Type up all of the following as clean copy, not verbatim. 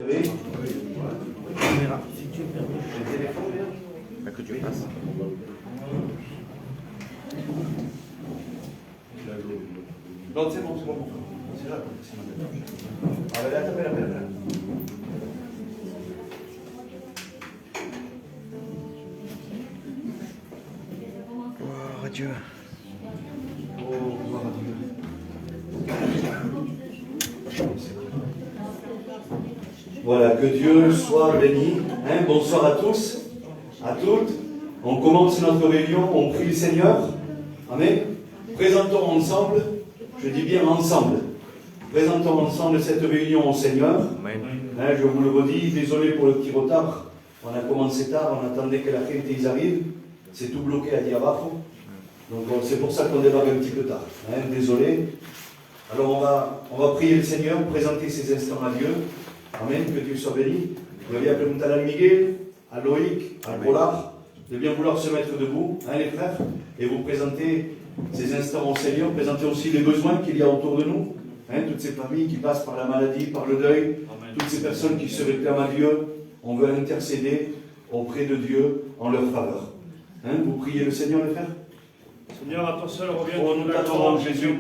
Oui. Caméra, si tu me permets, le téléphone, là, que tu passes. Non, c'est bon, c'est là. Ah, ben là, appelle. Gloire à Dieu. Oh, gloire à Dieu. Voilà, que Dieu soit béni. Bonsoir à tous, à toutes. On commence notre réunion, on prie le Seigneur. Amen. Présentons ensemble, je dis bien ensemble, présentons ensemble cette réunion au Seigneur. Amen. Je vous le redis, désolé pour le petit retard. On a commencé tard, on attendait que la gente ils arrivent. C'est tout bloqué à Diabajo. Donc c'est pour ça qu'on démarre un petit peu tard. Désolé. Alors on va prier le Seigneur, présenter ces instants à Dieu. Amen, que Dieu soit béni. Je vais appeler à Miguel, à Loïc, à Polar, de bien vouloir se mettre debout, les frères, et vous présenter ces instants au Seigneur, présenter aussi les besoins qu'il y a autour de nous, toutes ces familles qui passent par la maladie, par le deuil, Amen. Toutes ces personnes qui se réclament à Dieu, on veut intercéder auprès de Dieu en leur faveur. Vous priez le Seigneur, les frères? Seigneur, à toi seul revient nous t'adorons, Jésus.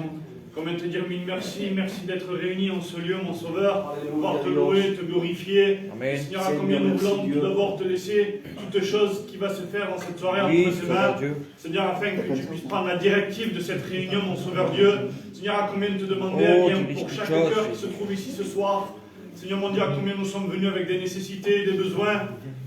Comment te dire mille merci, merci d'être réunis en ce lieu, mon Sauveur, pouvoir te louer, te glorifier. Amen. Seigneur, à combien nous voulons tout d'abord te laisser toute chose qui va se faire dans cette soirée entre tes mains. Seigneur, afin que tu puisses prendre la directive de cette réunion, mon Sauveur Dieu. Seigneur, à combien te demander bien pour chaque cœur qui se trouve ici ce soir. Seigneur mon Dieu, à combien nous sommes venus avec des nécessités, des besoins.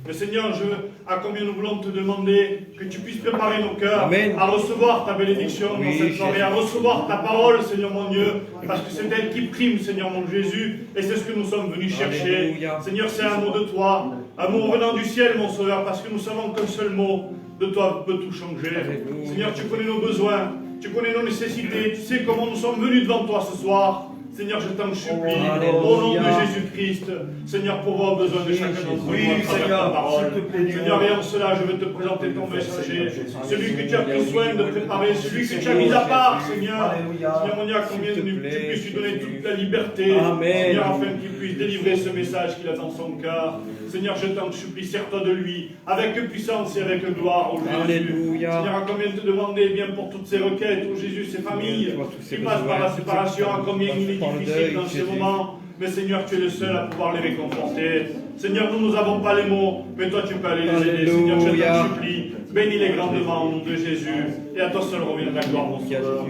Mais Seigneur, à combien nous voulons te demander que tu puisses préparer nos cœurs Amen. À recevoir ta bénédiction dans cette soirée, à recevoir ta parole, Seigneur mon Dieu, parce que c'est elle qui prime, Seigneur mon Jésus, et c'est ce que nous sommes venus chercher. Alléluia. Seigneur, c'est un mot de toi, un mot venant du ciel, mon Sauveur, parce que nous savons qu'un seul mot de toi peut tout changer. Alléluia. Seigneur, tu connais nos besoins, tu connais nos nécessités, tu sais comment nous sommes venus devant toi ce soir. Seigneur, je t'en supplie, au nom de Jésus-Christ, Seigneur, pourvois aux besoins de chacun d'entre nous. Oui, Seigneur, parole. Seigneur, et en cela, je veux te présenter ton messager, celui que tu as pris soin de préparer, celui que tu as mis à part, Seigneur. Seigneur, mon Dieu, à combien tu puisses lui donner toute la liberté, Seigneur, afin qu'il puisse délivrer ce message qu'il a dans son cœur. Seigneur, je t'en supplie, sers-toi de lui, avec puissance et avec gloire, ô Jésus. Seigneur, à combien te demander bien pour toutes ces requêtes, ô Jésus, ces familles qui passent par la séparation, à combien il est difficile dans ces moments. Mais Seigneur, tu es le seul à pouvoir les réconforter. Seigneur, nous n'avons pas les mots, mais toi tu peux aller les aider. Seigneur, je t'en supplie, bénis-les grandement au nom de Jésus. Et à toi seul revient la gloire, mon Sauveur.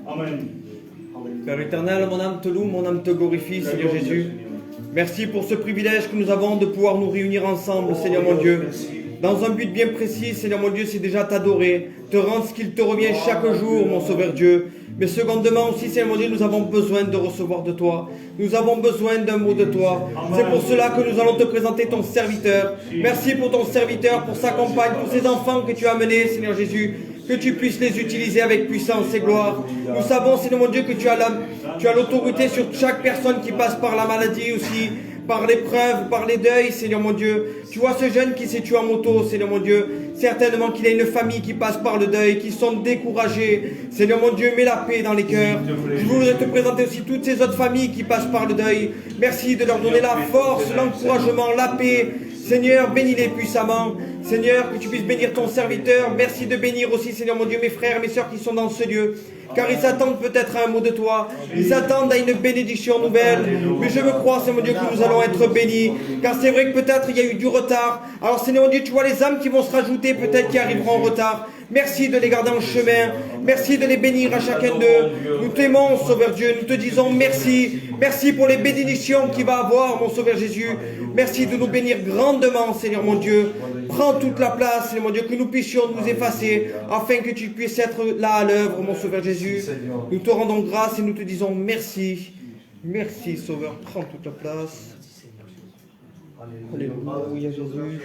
Amen. Père éternel, mon âme te loue, mon âme te glorifie, Seigneur Jésus. Merci pour ce privilège que nous avons de pouvoir nous réunir ensemble, Seigneur mon Dieu. Dans un but bien précis, Seigneur mon Dieu, c'est déjà t'adorer, te rendre ce qu'il te revient chaque jour, mon Sauveur Dieu. Mais secondement aussi, Seigneur mon Dieu, nous avons besoin de recevoir de toi. Nous avons besoin d'un mot de toi. C'est pour cela que nous allons te présenter ton serviteur. Merci pour ton serviteur, pour sa compagne, pour ses enfants que tu as amenés, Seigneur Jésus. Que tu puisses les utiliser avec puissance et gloire. Nous savons, Seigneur mon Dieu, que tu as l'autorité sur chaque personne qui passe par la maladie aussi, par l'épreuve, par les deuils, Seigneur mon Dieu. Tu vois ce jeune qui s'est tué en moto, Seigneur mon Dieu. Certainement qu'il a une famille qui passe par le deuil, qui sont découragés. Seigneur mon Dieu, mets la paix dans les cœurs. Je voudrais te présenter aussi toutes ces autres familles qui passent par le deuil. Merci de leur donner la force, l'encouragement, la paix. Seigneur, bénis-les puissamment. Seigneur, que tu puisses bénir ton serviteur. Merci de bénir aussi, Seigneur mon Dieu, mes frères et mes sœurs qui sont dans ce lieu. Car ils s'attendent peut-être à un mot de toi. Ils s'attendent à une bénédiction nouvelle. Mais je me crois, Seigneur mon Dieu, que nous allons être bénis. Car c'est vrai que peut-être il y a eu du retard. Alors, Seigneur mon Dieu, tu vois les âmes qui vont se rajouter, peut-être qui arriveront en retard. Merci de les garder en chemin. Merci de les bénir à chacun d'eux. Nous t'aimons, Sauveur Dieu. Nous te disons merci. Merci pour les bénédictions qu'il va avoir, mon Sauveur Jésus. Merci de nous bénir grandement, Seigneur mon Dieu. Prends toute la place, Seigneur mon Dieu, que nous puissions nous effacer, afin que tu puisses être là à l'œuvre, mon Sauveur Jésus. Nous te rendons grâce et nous te disons merci. Merci, Sauveur. Prends toute la place. Alléluia, Jésus.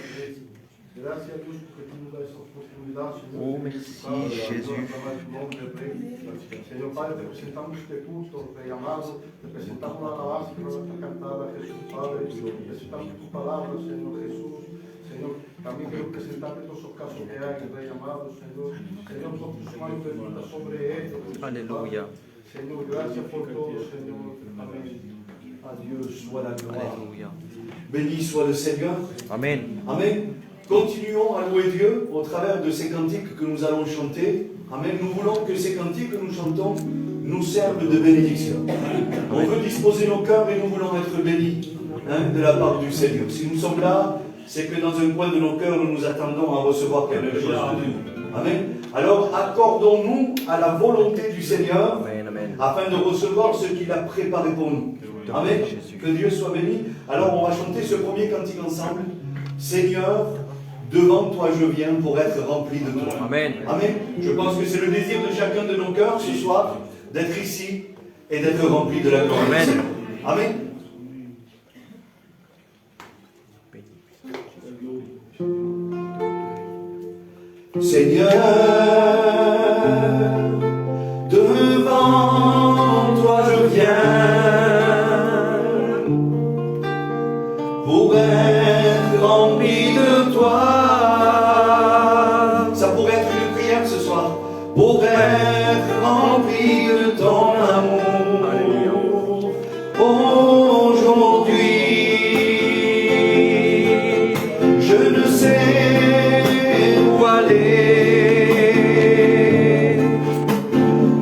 Oh, merci, Jésus. Señor Padre, te presentamos este culto, Rey amado, te presentamos la alabanza que va a estar cantada, Jesús Padre, te presentamos tu palabra, Señor Jesús. Señor, también quiero presentarte todos esos casos que hay, Rey amado, Señor. Señor, pon tus manos benditas sobre ellos. Alléluia. Señor, gracias por todo, Señor. Amén. À Dieu soit la gloire. Alléluia. Béni soit le Seigneur. Amen. Amen. Continuons à louer Dieu au travers de ces cantiques que nous allons chanter. Amen. Nous voulons que ces cantiques que nous chantons nous servent de bénédiction. On veut disposer nos cœurs et nous voulons être bénis de la part du Seigneur. Si nous sommes là, c'est que dans un coin de nos cœurs, nous nous attendons à recevoir quelque chose de Dieu. Amen. Alors accordons-nous à la volonté du Seigneur afin de recevoir ce qu'il a préparé pour nous. Amen. Que Dieu soit béni. Alors on va chanter ce premier cantique ensemble. Seigneur, devant toi je viens pour être rempli de toi. Amen. Amen. Je pense que c'est le désir de chacun de nos cœurs ce soir d'être ici et d'être rempli de la gloire. Amen. Amen. Seigneur, devant toi je viens pour être rempli de toi. Ça pourrait être une prière ce soir. Pour être rempli de ton amour. Aujourd'hui, je ne sais où aller,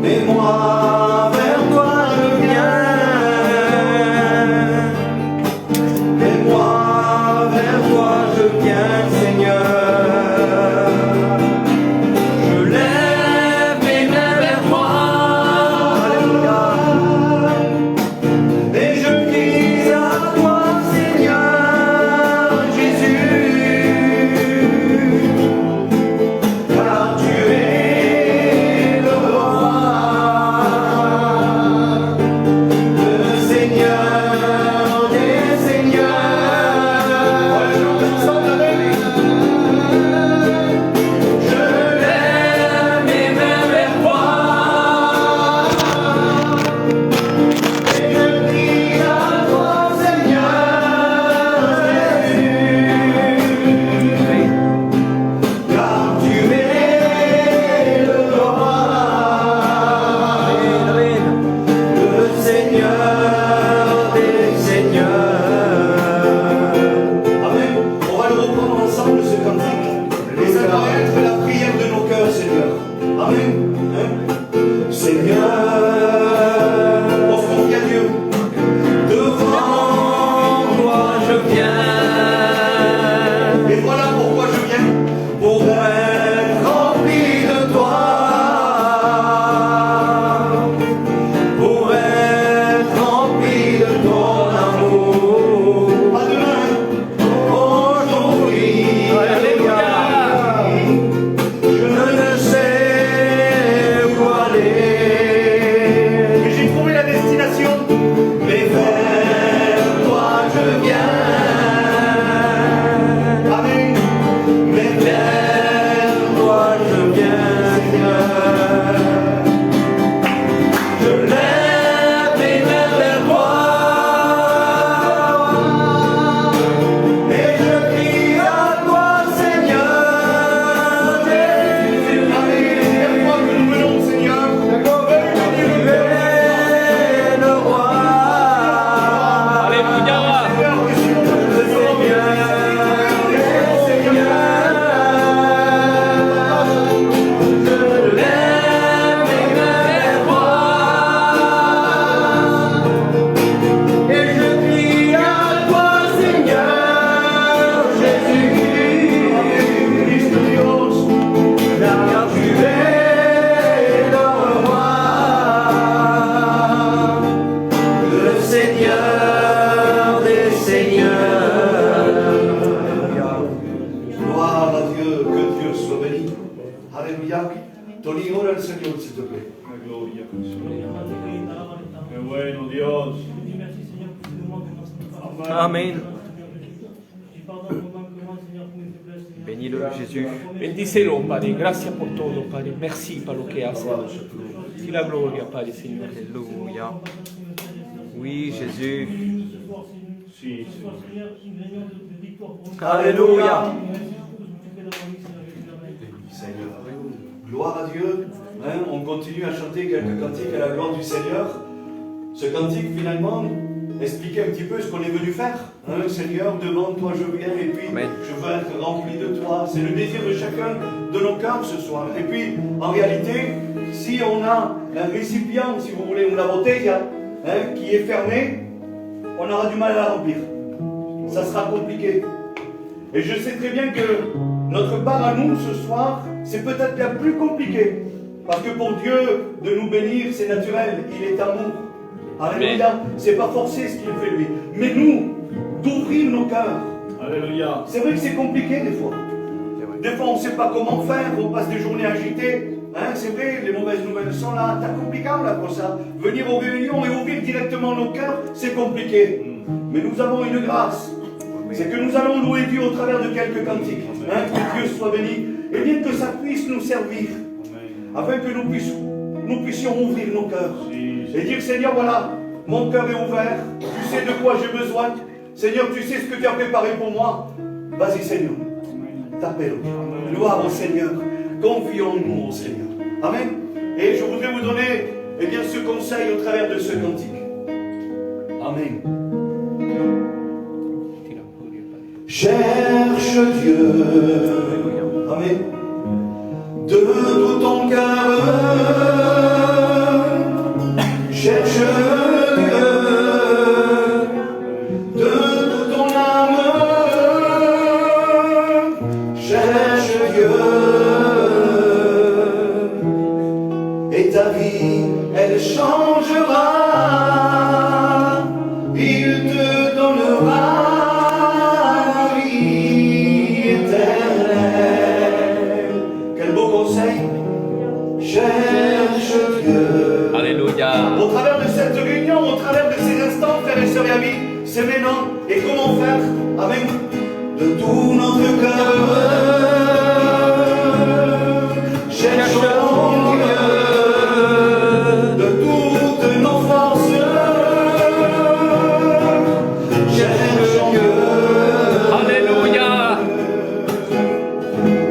mais moi vers toi je viens, mais moi vers toi je viens, Seigneur. Je lève mes mains vers toi, alléluia, et je crie à toi, Seigneur Jésus, car tu es le roi, le Seigneur des seigneurs. Je lève mes mains vers toi, et je crie à toi, Seigneur Jésus, car tu es le roi, le Seigneur des seigneurs. Amen. On va le reprendre ensemble ce cantique. Et ça doit être la prière de nos cœurs, Seigneur. Amen. Seigneur, on se confie à Dieu. Devant toi je viens. Et voilà pourquoi je viens. Pour être rempli de toi. Pour être rempli de ton amour. Pas demain. Aujourd'hui. Alléluia. Je ne sais où aller, mais j'ai trouvé la destination. Mais vers toi je viens. Amen. Mais vers toi je viens, Seigneur. Je lève mes mains vers toi, et je crie à toi, Seigneur Jésus. Amen. À toi que nous venons, Seigneur. Tu es le roi. Alléluia. Le Seigneur des seigneurs. Je lève mes mains vers toi, et je crie à toi, Seigneur Jésus, Christ Dios, car tu es le roi, le Seigneur des seigneurs. Gloire à Dieu, que Dieu soit béni. Alléluia. Tony, ora al Seigneur, s'il te plaît. La gloria. Qué bueno Dios. Amen. Bénis-le, Jésus. Bendícelo, Padre. Gracias por todo, Padre. Merci por lo que haces. Y la gloria, Padre, Señor. Alléluia. Oui, Jésus. Sí, Alléluia. Seigneur. Gloire à Dieu. On continue à chanter quelques cantiques à la gloire du Seigneur. Ce cantique, finalement, expliquait un petit peu ce qu'on est venu faire. Seigneur, devant toi je viens et puis Amen. je veux être rempli de toi. C'est le désir de chacun de nos cœurs ce soir. Et puis, en réalité, si on a un récipient, si vous voulez, ou la bouteille qui est fermée, on aura du mal à la remplir. Ça sera compliqué. Et je sais très bien que notre part à nous ce soir, c'est peut-être la plus compliquée. Parce que pour Dieu, de nous bénir, c'est naturel. Il est amour. Alléluia. C'est pas forcé ce qu'il fait lui. Mais nous, d'ouvrir nos cœurs. Alléluia. C'est vrai que c'est compliqué des fois. Des fois, on ne sait pas comment faire. On passe des journées agitées. C'est vrai, les mauvaises nouvelles sont là. C'est compliqué là pour ça. Venir aux réunions et ouvrir directement nos cœurs, c'est compliqué. Mais nous avons une grâce. C'est que nous allons louer Dieu au travers de quelques cantiques. Que Dieu soit béni. Et bien que ça puisse nous servir. Afin que nous puissions ouvrir nos cœurs. Et dire, Seigneur, voilà, mon cœur est ouvert. Tu sais de quoi j'ai besoin. Seigneur, tu sais ce que tu as préparé pour moi. Vas-y, Seigneur. T'appelle. Gloire au Seigneur. Confions-nous au Seigneur. Amen. Et je voudrais vous donner ce conseil au travers de ce cantique. Amen. Cherche Dieu. Amen. De tout ton cœur. Cherche Dieu. De toute ton âme. Cherche Dieu. Et ta vie, elle changera. Il te donnera. Cherche Dieu. Alléluia. Au travers de cette réunion, au travers de ces instants, frères et sœurs et amis, c'est maintenant. Et comment faire? Amen. De tout notre cœur. Cherchons Dieu. De toutes nos forces. Cherchons Dieu. Alléluia.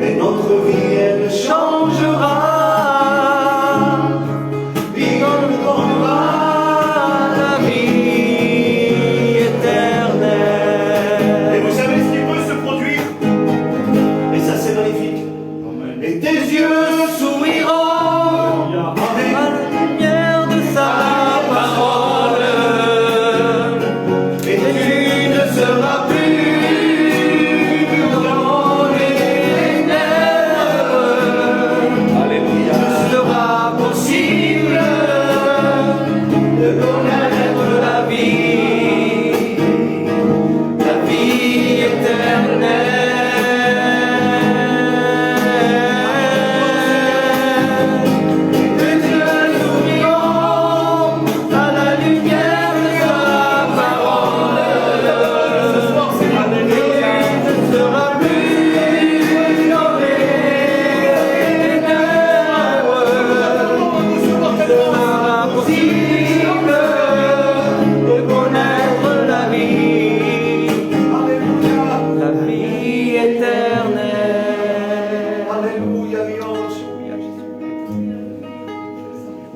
Et notre vie, elle changera.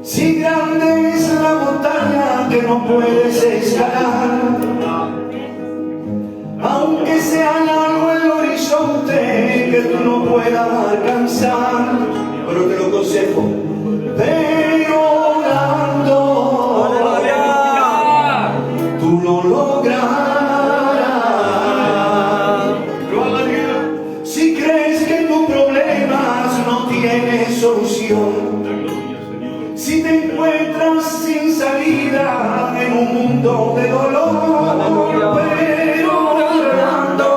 Si grande es la montaña que no puedes escalar, aunque sea largo el horizonte que tú no puedas alcanzar, pero te lo aconsejo, pero orando, tú lo lograrás. Gloria a Dios. Si crees que tus problemas no tienen solución, si te encuentras sin salida en un mundo de dolor, pero orando,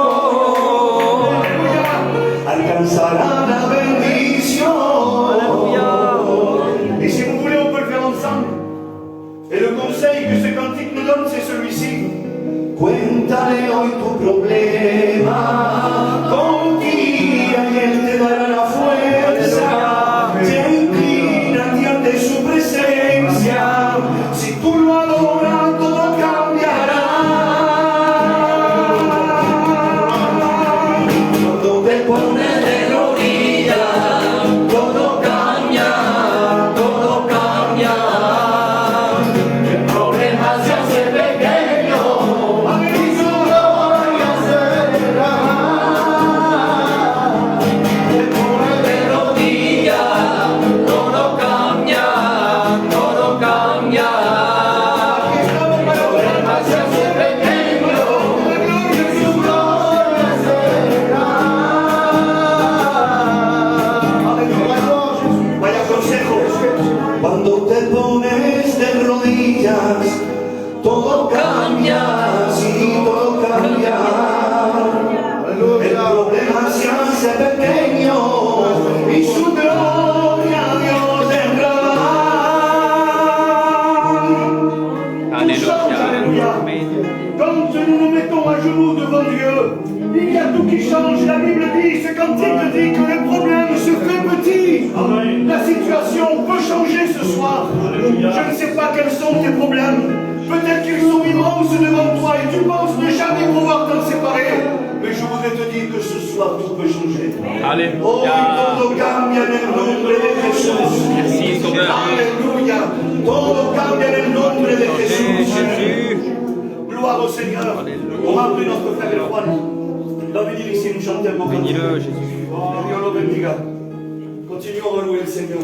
alcanzará la bendición. Et si vous voulez, on peut le faire ensemble. Et le conseil que ce cantique nous donne, c'est celui-ci. Cuéntale hoy tu problema, confía y Él te dará la fuerza. Su presencia, si tú lo adoras, todo cambiará. Cuando te pones de rodillas, todo cambia, todo cambia. El problema se hace pequeño y su gloria El problema se hace pequeño y su gloria Dios derrama. Alléluia. Quand nous nous mettons à genoux devant Dieu, il y a tout qui change. La Bible dit, ce cantique dit que le problème se fait petit. La situation peut changer ce soir. Je ne sais pas quels sont tes problèmes. Peut-être qu'ils sont immenses devant toi et tu penses ne jamais pouvoir t'en séparer. Mais je voudrais te dire que ce soir tout peut changer. Alléluia. Oh, todo cambia en el nombre de Jesús. Merci, Sauveur. Alléluia. Todo cambia en el nombre de Jesús. Jésus. Gloire au Seigneur. On va appeler notre frère Juan. Va venir ici nous chanter un mot. Bénis-le, Jésus. Dieu le bendiga. Continuons à louer le Seigneur.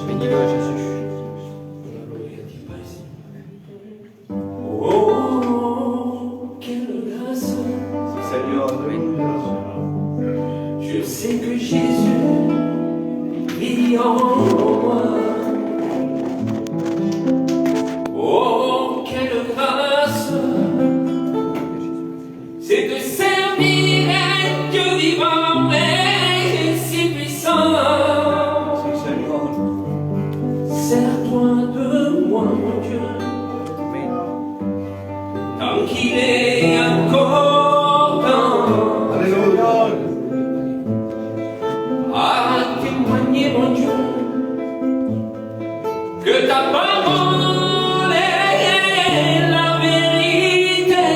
Bénis-le, Jésus. Oh, quelle grâce. Seigneur, Je sais que Jésus vit en moi. Oh, quelle grâce. C'est de servir un Dieu vivant et si puissant. Seigneur. Sers-toi de moi, mon Dieu, tant qu'il est encore temps Alléluia. à témoigner, mon Dieu, que ta parole est la vérité.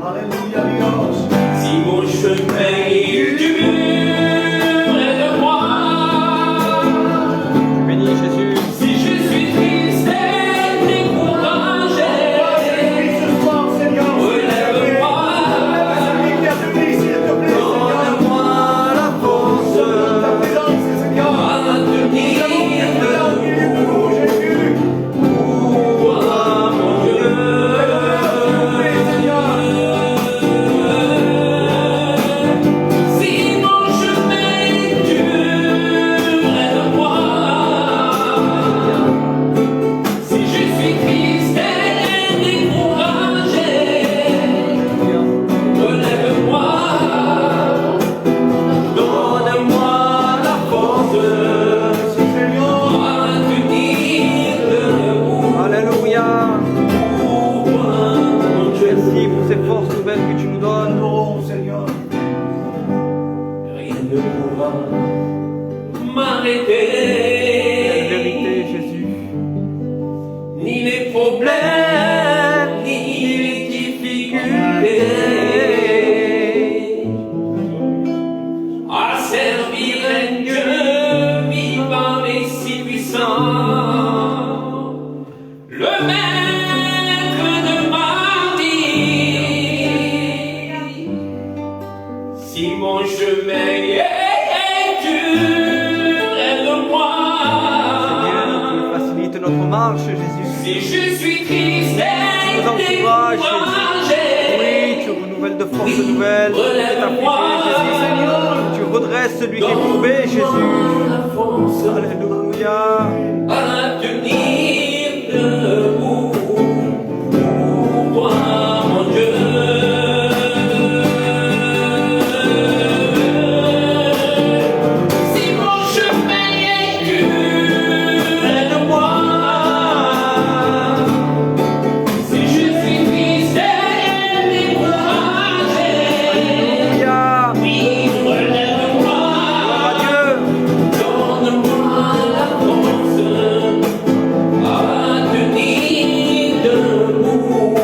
Alléluia, Dios. Si mon chemin est dur et de moi, Bénis Jésus. si je suis triste et découragé, Ce soir, Seigneur. relève-moi. Celui qui a tenu, s'il te plaît, Seigneur. Donne-moi la force Ta présence, Seigneur. à tenir debout pour mon Dieu. Si mon chemin est dur, aide-moi. Si je suis triste et découragé, relève-moi. Donne-moi la force à tenir debout Alléluia. pour mon Dieu. Merci pour ces forces nouvelles que tu nous donnes. Oh, Seigneur. Rien ne pourra Quelle m'arrêter, vérité, Jésus. ni les problèmes, ni les difficultés, à servir un Dieu vivant et si puissant, le maître de ma vie. Si mon chemin est dur, aide-moi. Seigneur, tu facilites notre marche, Jésus. Si je suis triste et Tu nous encourages, Jésus. découragé, Oui, tu renouvelles de force nouvelles. Tu Jésus, Seigneur. Tu redresses celui qui est courbé, Jésus. la force Alléluia. à tenir debout pour toi, mon Dieu. Si mon chemin est dur, aide-moi. Si je suis triste et découragé, Alléluia. oui, relève-moi. Adieu. Donne-moi la force à tenir debout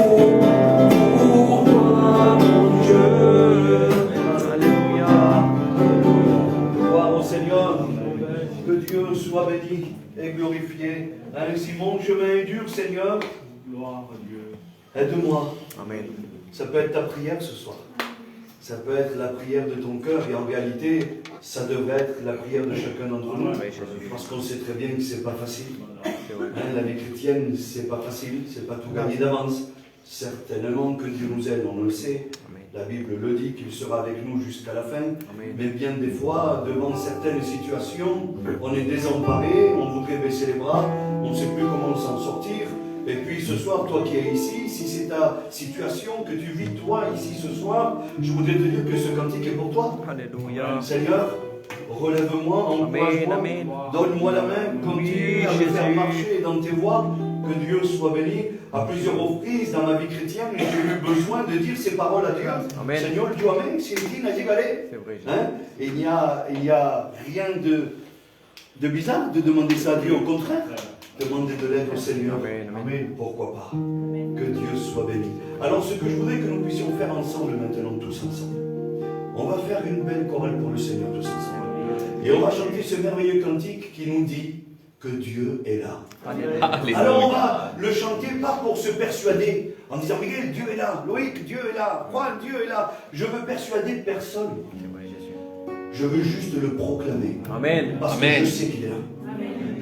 pour toi, mon Dieu. Alléluia. Gloire au Seigneur. Que Dieu soit béni et glorifié. Si mon chemin est dur, Seigneur, aide-moi. Amen. Ça peut être ta prière ce soir. Ça peut être la prière de ton cœur. Et en réalité, ça devrait être la prière de chacun d'entre nous. Parce qu'on sait très bien que c'est pas facile. La vie chrétienne, c'est pas facile. C'est pas tout gagné d'avance. Certainement que Dieu nous aide, on le sait. La Bible le dit qu'il sera avec nous jusqu'à la fin. Mais bien des fois, devant certaines situations, on est désemparé, on voudrait baisser les bras, on ne sait plus comment s'en sortir. Et puis ce soir, toi qui es ici, si c'est ta situation que tu vis toi ici ce soir, je voudrais te dire que ce cantique est pour toi. Alléluia. Seigneur, relève-moi, encourage-moi, donne-moi la main, continue à me faire marcher dans tes voies, que Dieu soit béni. À plusieurs reprises dans ma vie chrétienne, j'ai eu besoin de dire ces paroles à Dieu. Amen. Seigneur, tu amènes, c'est dit, Nazigale. C'est vrai. Hein? Et il n'y a rien de bizarre de demander ça à Dieu, au contraire. Demander de l'aide au Seigneur. Amen. Amen. Pourquoi pas? Que Dieu soit béni. Alors, ce que je voudrais que nous puissions faire ensemble maintenant, tous ensemble, on va faire une belle chorale pour le Seigneur, tous ensemble. Et on va chanter ce merveilleux cantique qui nous dit que Dieu est là. Alléluia. Alors, on va le chanter pas pour se persuader, en disant, Miguel, Dieu est là, Loïc, Dieu est là, Juan, Dieu est là. Je veux persuader personne. Je veux juste le proclamer. Amen. Parce Amen. que je sais qu'il est là.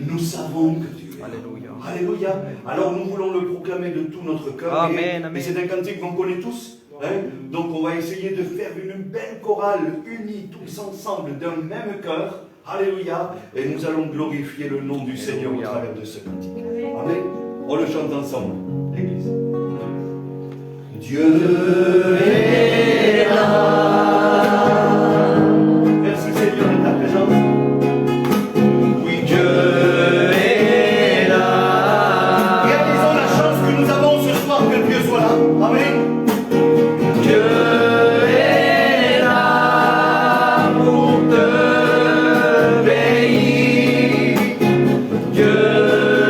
Nous savons que Dieu est là. Alléluia. Alléluia. Alors nous voulons le proclamer de tout notre cœur. Amen, Et amen. c'est un cantique qu'on connaît tous. Hein? Donc on va essayer de faire une belle chorale unie tous ensemble d'un même cœur. Alléluia. Et nous allons glorifier le nom du Seigneur au travers de ce cantique. Amen. On le chante ensemble. L'église. Dieu est là. Merci Seigneur de ta présence. Oui, Dieu est là. Réalisons la chance que nous avons ce soir que Dieu soit là. Amen. Dieu est là pour te bénir. Dieu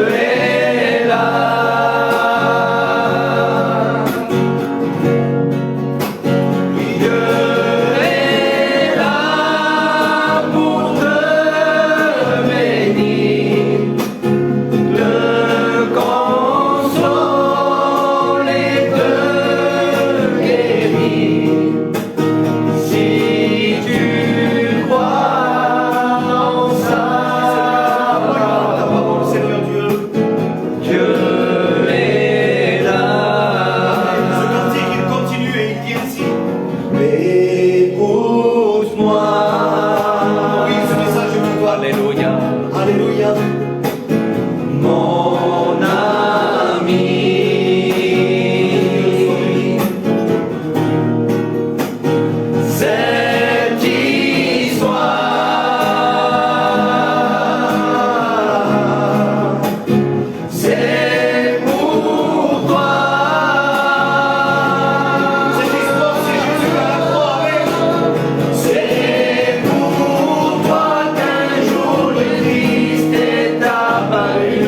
est là. Oui, Dieu est là pour te bénir, te consoler, te guérir. Si tu crois en sa parole, Seigneur Dieu, Dieu est là. Ce cantique, il continue et il dit ainsi. Écoute-moi. Oui, ce message est pour toi. Alléluia. Alléluia. Mon ami. Cette histoire, c'est pour toi. Cette histoire, c'est Jésus à la croix. Amen. C'est pour toi qu'un jour le Christ est apparu.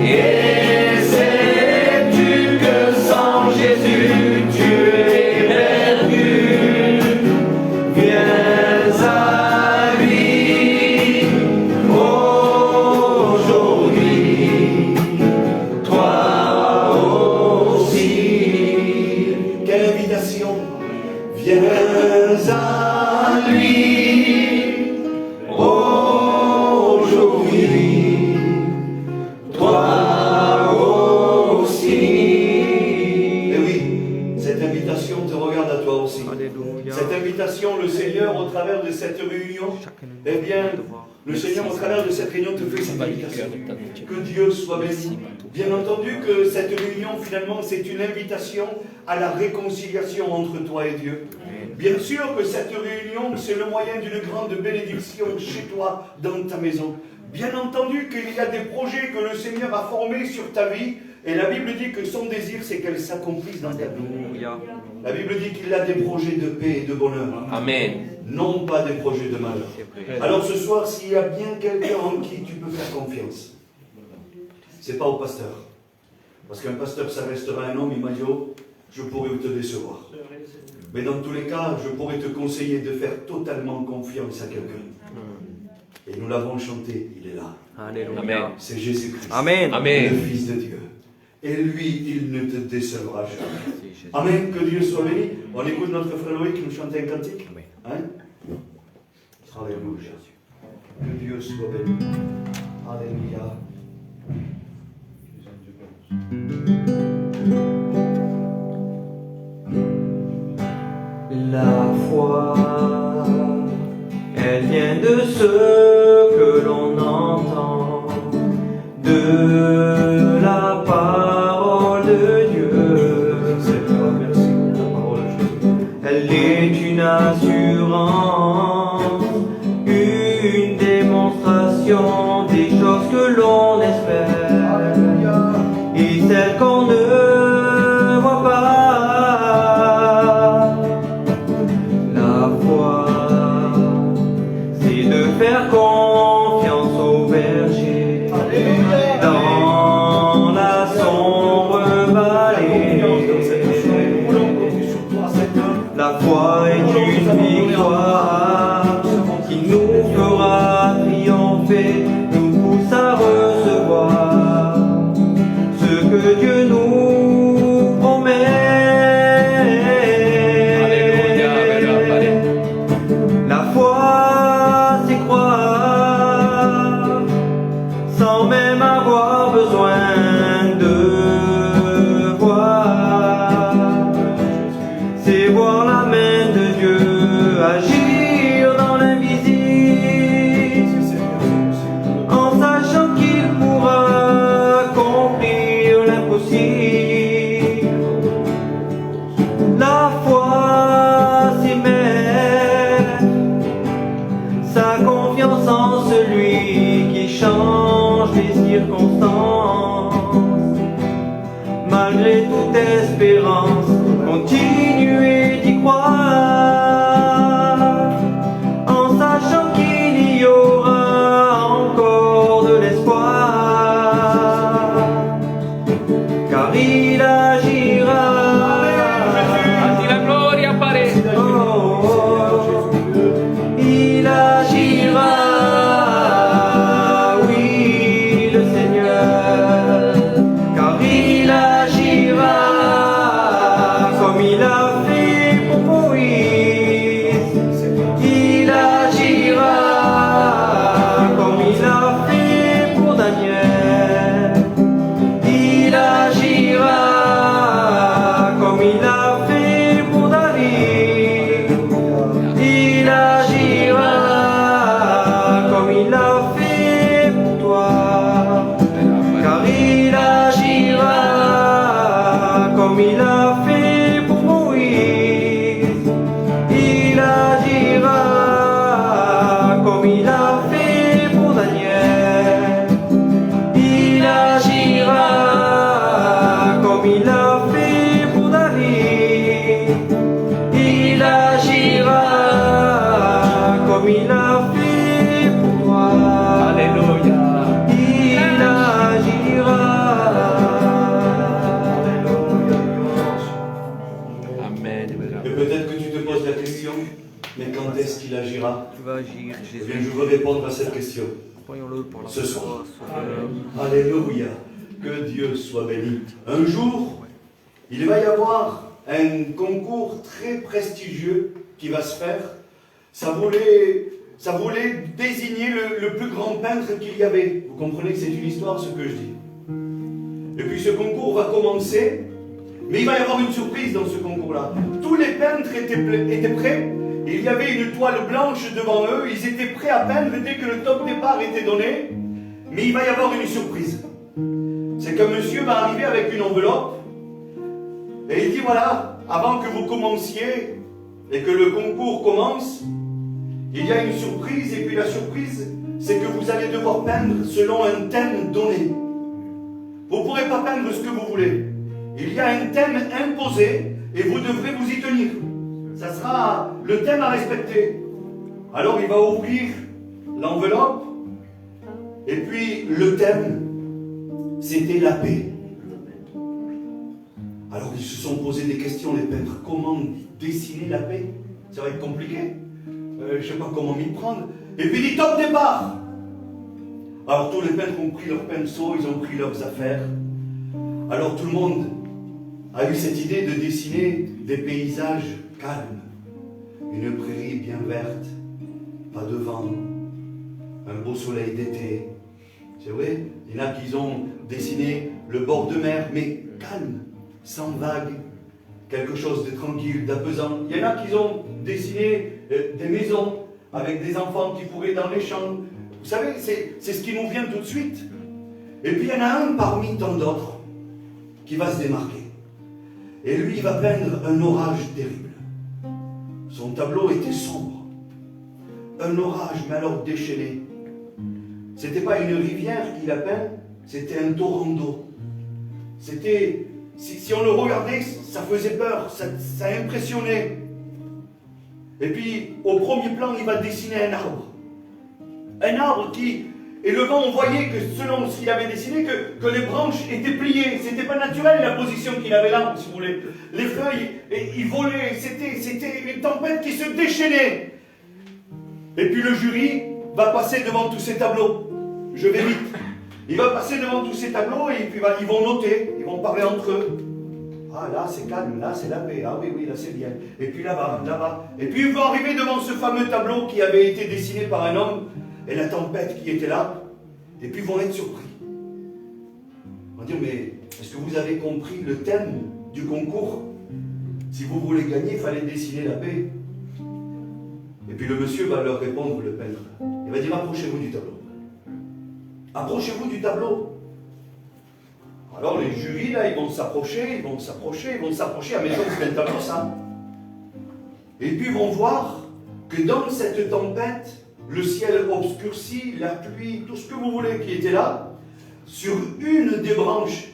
Et sais-tu que sans Jésus tu es perdu? Viens à lui aujourd'hui, toi aussi. Quelle invitation! Viens à lui aujourd'hui, toi aussi. Et oui, cette invitation te regarde à toi aussi. Alléluia. Cette invitation, le Seigneur, au travers de cette réunion, eh bien, le Seigneur, au travers de cette réunion, te fait cette invitation. Que Dieu soit béni. Bien entendu que cette réunion, finalement, c'est une invitation à la réconciliation entre toi et Dieu. Bien sûr que cette réunion, c'est le moyen d'une grande bénédiction chez toi, dans ta maison. Bien entendu qu'il y a des projets que le Seigneur a formés sur ta vie, et la Bible dit que son désir, c'est qu'elles s'accomplissent dans ta vie. Alléluia. La Bible dit qu'il a des projets de paix et de bonheur. Amen. Non pas des projets de malheur. C'est vrai. Alors ce soir, s'il y a bien quelqu'un en qui tu peux faire confiance, c'est pas au pasteur. Parce qu'un pasteur, ça restera un homme, il m'a dit, oh, je pourrais te décevoir. Mais dans tous les cas, je pourrais te conseiller de faire totalement confiance à quelqu'un. Et nous l'avons chanté, il est là. Alléluia. C'est Jésus-Christ, Amen. Amen. le Fils de Dieu. Et lui, il ne te décevra jamais. Amen, que Dieu soit béni. On écoute notre frère Loïc qui nous chante un cantique. Hein? Alléluia. Que Dieu soit béni. Alléluia. Elle vient de ce que l'on entend, de la parole de Dieu. Seigneur, merci pour ta parole, Jésus. Elle est une assurance, une démonstration des choses que l'on espère et celles qu'on ne voit pas. La foi, c'est de faire confiance au berger dans la sombre vallée. La foi est une victoire qui nous fera triompher, nous pousse à recevoir ce que Dieu nous promet. La foi, c'est croire sans même avoir besoin de voir. C'est voir la main de Dieu agir dans l'invisible, en sachant qu'il pourra accomplir l'impossible. La foi, c'est mettre sa confiance en celui qui change les circonstances. Malgré toute espérance, continuer d'y croire, en sachant qu'il y aura encore de l'espoir, car il agira. A ti la gloria, Padre. Oh, il agira, oui, le Seigneur, car il agira comme il a fait pour Moïse. Il agira comme il a fait pour Daniel. Il agira comme il a fait pour David. Il agira comme il a fait pour toi, car il agira comme il a fait pour Moïse. Il agira comme il a fait pour Daniel. Il agira comme il a fait pour David. Il agira comme il a fait pour toi. Alléluia. Il agira. Amen. Et peut-être que tu te poses la question, mais quand est-ce qu'il agira? Tu vas agir, Eh bien, je veux répondre à cette question Croyons-le pour ce soir. Alléluia. Que Dieu soit béni. Un jour, il va y avoir un concours très prestigieux qui va se faire. Ça voulait désigner le plus grand peintre qu'il y avait. Vous comprenez que c'est une histoire ce que je dis. Et puis ce concours va commencer, mais il va y avoir une surprise dans ce concours-là. Tous les peintres étaient prêts. Il y avait une toile blanche devant eux. Ils étaient prêts à peindre dès que le top départ était donné. Mais il va y avoir une surprise. C'est qu'un monsieur va arriver avec une enveloppe et il dit voilà, avant que vous commenciez et que le concours commence, il y a une surprise, et puis la surprise, c'est que vous allez devoir peindre selon un thème donné. Vous ne pourrez pas peindre ce que vous voulez. Il y a un thème imposé et vous devrez vous y tenir. Ça sera le thème à respecter. Alors il va ouvrir l'enveloppe et puis le thème, c'était la paix. Alors ils se sont posé des questions, les peintres. Comment dessiner la paix? Ça va être compliqué. Je ne sais pas comment m'y prendre. Et puis il dit top départ. Alors tous les peintres ont pris leurs pinceaux, ils ont pris leurs affaires. Alors tout le monde a eu cette idée de dessiner des paysages calmes. Une prairie bien verte, pas de vent, un beau soleil d'été. C'est vrai, il y en a qui ont dessiné le bord de mer, mais calme, sans vagues, quelque chose de tranquille, d'apaisant. Il y en a qui ont dessiné des maisons avec des enfants qui couraient dans les champs. Vous savez, c'est ce qui nous vient tout de suite. Et puis il y en a un parmi tant d'autres qui va se démarquer. Et lui, il va peindre un orage terrible. Son tableau était sombre. Un orage, mais alors déchaîné. C'était pas une rivière qu'il a peint, c'était un torrent d'eau. C'était, si on le regardait, ça faisait peur, ça impressionnait. Et puis, au premier plan, il va dessiner un arbre. Un arbre qui, et le vent, on voyait que selon ce qu'il avait dessiné, que les branches étaient pliées. C'était pas naturel la position qu'il avait là, si vous voulez. Les feuilles, ils volaient, c'était une tempête qui se déchaînait. Et puis le jury va passer devant tous ces tableaux. Je vais vite. Il va passer devant tous ces tableaux et puis ils vont noter, ils vont parler entre eux. Ah là c'est calme, là c'est la paix, ah oui, là c'est bien. Et puis là-bas, là-bas. Et puis ils vont arriver devant ce fameux tableau qui avait été dessiné par un homme et la tempête qui était là. Et puis ils vont être surpris. On va dire, mais est-ce que vous avez compris le thème du concours? Si vous voulez gagner, il fallait dessiner la paix. Et puis le monsieur va leur répondre, le peintre. Il va dire, approchez-vous du tableau. Approchez-vous du tableau. Alors les jurys, là, ils vont s'approcher. À maison, c'est un tableau, ça. Et puis ils vont voir que dans cette tempête, le ciel obscurci, la pluie, tout ce que vous voulez qui était là, sur une des branches,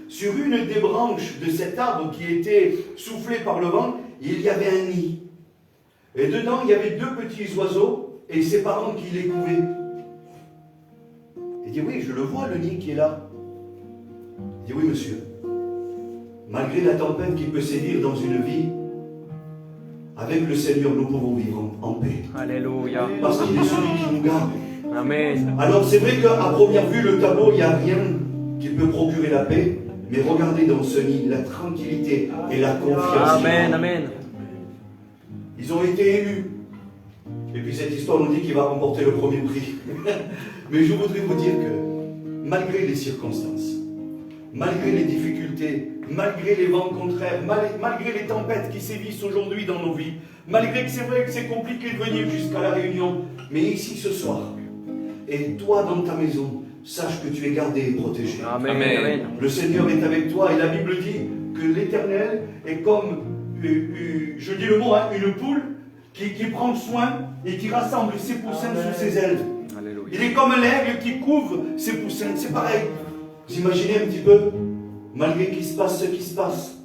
sur une des branches de cet arbre qui était soufflé par le vent, il y avait un nid. Et dedans, il y avait deux petits oiseaux et ses parents qui les couvaient. Il dit, oui, je le vois, le nid qui est là. Il dit, oui, monsieur. Malgré la tempête qui peut sévir dans une vie, avec le Seigneur, nous pouvons vivre en paix. Alléluia. Parce qu'il est celui qui nous garde. Amen. Alors, c'est vrai qu'à première vue, le tableau, il n'y a rien qui peut procurer la paix. Mais regardez dans ce nid la tranquillité et la confiance. Amen, amen. Ils ont été élus. Et puis cette histoire nous dit qu'il va remporter le premier prix. Mais je voudrais vous dire que, malgré les circonstances, malgré les difficultés, malgré les vents contraires, malgré les tempêtes qui sévissent aujourd'hui dans nos vies, malgré que c'est vrai que c'est compliqué de venir jusqu'à la réunion, mais ici ce soir, et toi dans ta maison, sache que tu es gardé et protégé. Amen. Amen. Le Seigneur est avec toi et la Bible dit que l'Éternel est comme, je dis le mot, une poule qui prend soin et qui rassemble ses poussins sous ses ailes. Alléluia. Il est comme l'aigle qui couvre ses poussins. C'est pareil. Vous imaginez un petit peu, malgré qu'il se passe ce qui se passe,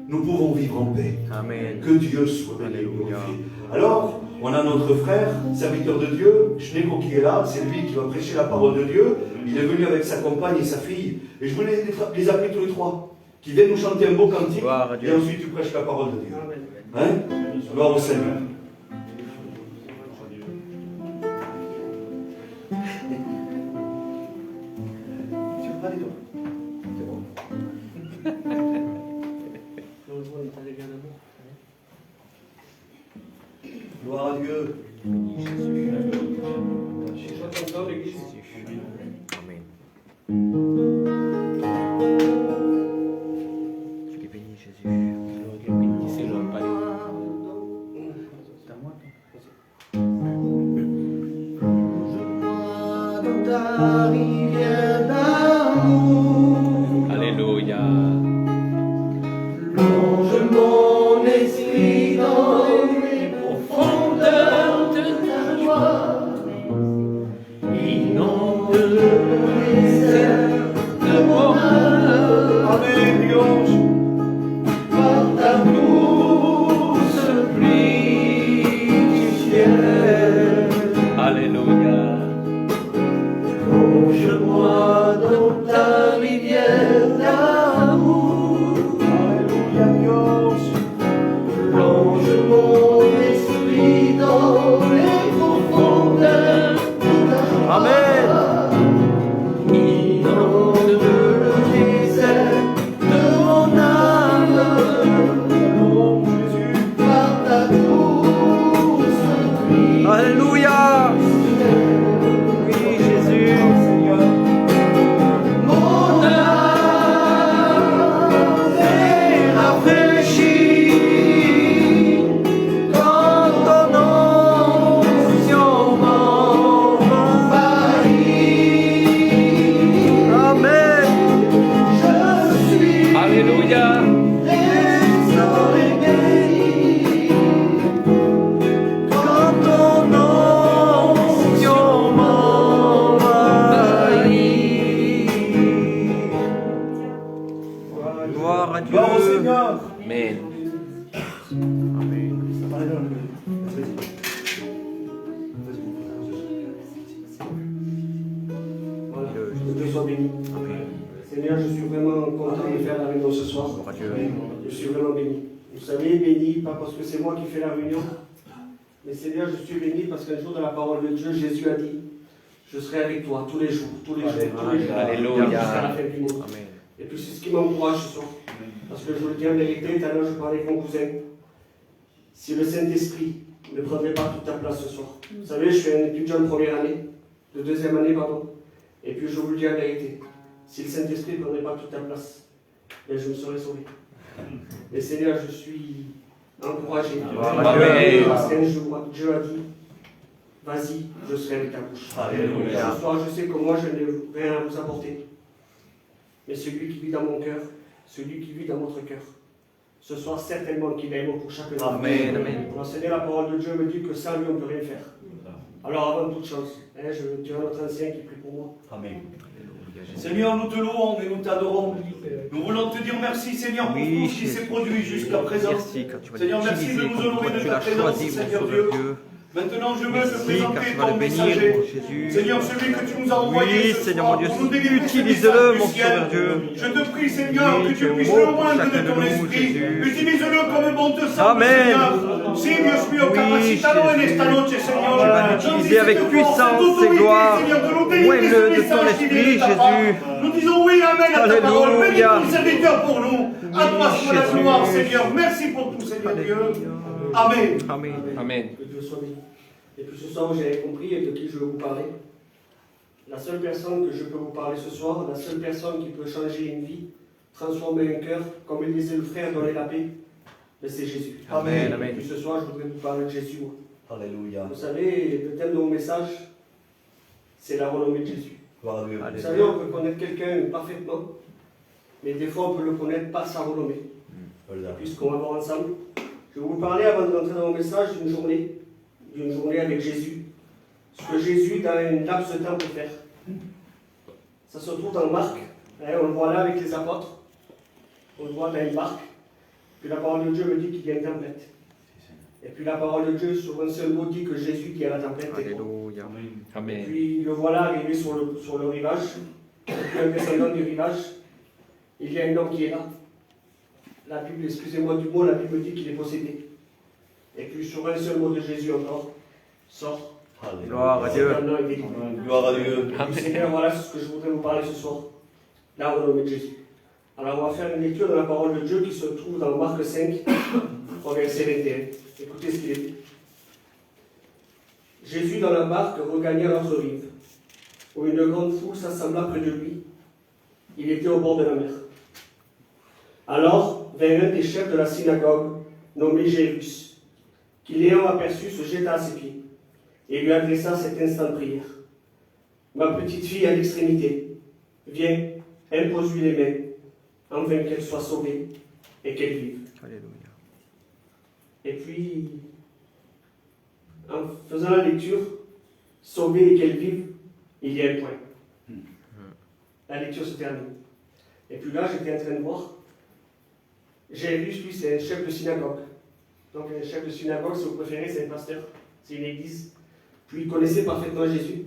nous pouvons vivre en paix. Amen. Que Dieu soit béni et glorifié. Alors, on a notre frère, serviteur de Dieu, Schnego qui est là, c'est lui qui va prêcher la parole de Dieu. Il est venu avec sa compagne et sa fille. Et je voulais les appeler tous les trois, qui viennent nous chanter un beau cantique, et ensuite tu prêches la parole de Dieu. Hein? Gloire au Seigneur. Tu veux parler, toi? C'est bon. Gloire à Dieu. Amen. Tu es béni, Jésus. Bénissez-le, Père. Alléluia. Plonge mon esprit dans les profondeurs de ta joie. Inonde le désert de mon âme. Amen, Dieu. Par ta douce pluie du ciel. Alléluia. Plonge-moi dans ta rivière d'amour. Alléluia, Dieu. Plonge mon esprit dans les profondeurs de ta joie. Amen. Inonde le désert de mon âme. Oh, Jésus. Par ta douce pluie. Alléluia. Oui, Jésus. Mon âme est rafraîchie quand ton nom sois béni. Seigneur, je suis vraiment content de faire la réunion ce soir. Je suis vraiment béni. Vous savez, béni, pas parce que c'est moi qui fais la réunion, mais Seigneur, je suis béni parce qu'un jour de la parole de Dieu, Jésus a dit, je serai avec toi tous les jours, tous les jours, tous les jours, jusqu'à la fin du monde. Et puis c'est ce qui m'encourage ce soir. Parce que je vous le dis en vérité, tout à l'heure je parlais avec mon cousin. Si le Saint-Esprit ne prendrait pas toute ta place ce soir. Vous savez, je suis un étudiant de première année, de deuxième année, pardon. Et puis je vous le dis en vérité, si le Saint-Esprit ne prendrait pas toute ta place, ben je me serais sauvé. Mais Seigneur, je suis encouragé. Parce qu'un jour, Dieu a dit, vas-y, je serai avec ta bouche. Ce soir, je sais que moi, je n'ai rien à vous apporter. Mais celui qui vit dans mon cœur, celui qui vit dans votre cœur, ce soir, certainement qu'il est mot pour chacun d'entre nous. L'enseigner la parole de Dieu me dit que sans lui, on ne peut rien faire. Alors, avant toute chose, je dirai à notre ancien qui prie pour moi. Amen. Seigneur, nous te louons et nous t'adorons. Nous voulons te dire merci, Seigneur, pour tout ce qui s'est produit jusqu'à présent. Seigneur, merci de nous honorer de ta présence, Seigneur Dieu. Maintenant, je veux te présenter ton messager. Seigneur, celui que tu nous as envoyé ce soir pour nous délivrer utilise-le, mon Sauveur Dieu. Je te prie, Seigneur, que tu puisses le moindre de ton esprit. Utilise-le comme bon te semble, Seigneur. Si Dios mío, capacitalo en esta noche, Seigneur. Tu vas l'utiliser avec puissance et gloire. Moelle-le de ton esprit, Jésus. Nous disons oui, Amen à ta parole. Bénis ton serviteur pour nous. À toi soit la gloire, Seigneur. Merci pour tout, Seigneur Dieu. Amen. Amen. Que Dieu soit béni. Et puis ce soir, vous avez compris de qui je veux vous parler. La seule personne que je peux vous parler ce soir, la seule personne qui peut changer une vie, transformer un cœur, comme il disait le frère, donner la paix, c'est Jésus. Amen. Et puis ce soir, je voudrais vous parler de Jésus. Alléluia. Vous savez, le thème de mon message, c'est la renommée de Jésus. Gloire à Dieu. Vous savez, on peut connaître quelqu'un parfaitement, mais des fois, on peut le connaître par sa renommée. Puisqu'on va voir ensemble. Je vais vous parler, avant de rentrer dans mon message, d'une journée avec Jésus. Ce que Jésus, dans une laps de temps, peut faire. Ça se trouve dans Marc. On le voit là avec les apôtres. On le voit dans une barque. Puis la parole de Dieu me dit qu'il y a une tempête. Et puis la parole de Dieu, sur un seul mot, dit que Jésus dit à la tempête. Alléluia. Amen. Et puis le voilà arrivé sur le rivage. Et puis un descendant du rivage. Il y a un homme qui est là. La Bible, excusez-moi du mot, la Bible dit qu'il est possédé. Et puis sur un seul mot de Jésus encore, sort. Gloire à Dieu. Gloire à Dieu. Seigneur, voilà ce que je voudrais vous parler ce soir. La renommée de Jésus. Alors on va faire une lecture de la parole de Dieu qui se trouve dans Marc 5, au verset 21. Écoutez ce qu'il est dit. Jésus dans la barque regagna l'autre rive, où une grande foule s'assembla près de lui. Il était au bord de la mer. Alors vint un des chefs de la synagogue, nommé Jairus, qui l'ayant aperçu se jeta à ses pieds, et lui adressa cet instant de prière. Ma petite fille à l'extrémité, viens, impose-lui les mains, afin qu'elle soit sauvée et qu'elle vive. Alléluia. Et puis, en faisant la lecture, sauvée et qu'elle vive, il y a un point. La lecture se termine. Et puis là, j'étais en train de voir, Jairus, lui, c'est un chef de synagogue. Donc un chef de synagogue, si vous préférez, c'est un pasteur, c'est une église. Puis il connaissait parfaitement Jésus.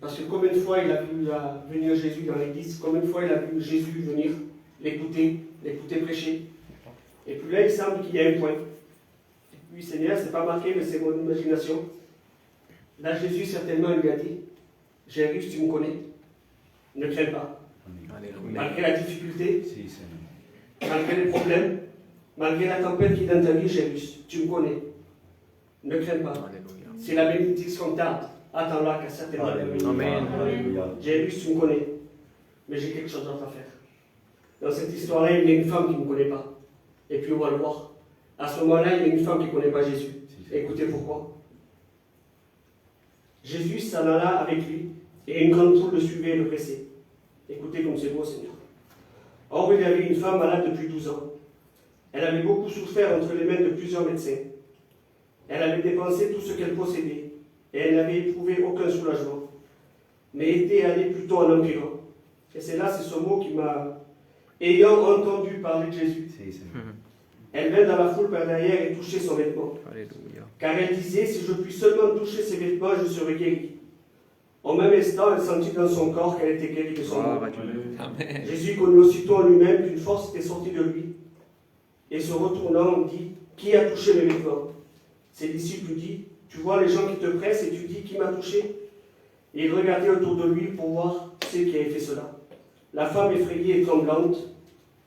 Parce que combien de fois il a vu venir Jésus dans l'église, combien de fois il a vu Jésus venir, l'écouter prêcher. Et puis là, il semble qu'il y a un point. Et puis Seigneur, c'est pas marqué, mais c'est mon imagination. Là, Jésus certainement lui a dit, Jairus, tu me connais, ne crains pas. Malgré la difficulté, malgré les problèmes, malgré la tempête qui est dans ta vie, Jairus, tu me connais. Ne crains pas. C'est la bénédiction tarde. Attends-la qu'à certainement. Amen. Jairus, tu me connais. Mais j'ai quelque chose d'autre à faire. Dans cette histoire-là, il y a une femme qui ne me connaît pas. Et puis on va le voir. À ce moment-là, il y a une femme qui ne connaît pas Jésus. Écoutez pourquoi. Jésus s'en alla avec lui, et une grande foule le suivait et le pressait. Écoutez comme c'est beau, Seigneur. Or, il y avait une femme malade depuis 12 ans. Elle avait beaucoup souffert entre les mains de plusieurs médecins. Elle avait dépensé tout ce qu'elle possédait, et elle n'avait éprouvé aucun soulagement, mais était allée plutôt en empirant. Et c'est ce mot qui m'a... Ayant entendu parler de Jésus, elle vint dans la foule par derrière et touchait son vêtement. Alléluia. Car elle disait, si je puis seulement toucher ses vêtements, je serai guérie. Au même instant, elle sentit dans son corps qu'elle était guérie de son mal. Amen. Jésus connut aussitôt en lui-même qu'une force était sortie de lui. Et se retournant, dit, qui a touché mes vêtements? Ses disciples lui disent, tu vois les gens qui te pressent et tu dis, qui m'a touché? Et il regardait autour de lui pour voir ceux qui avaient fait cela. La femme effrayée et tremblante,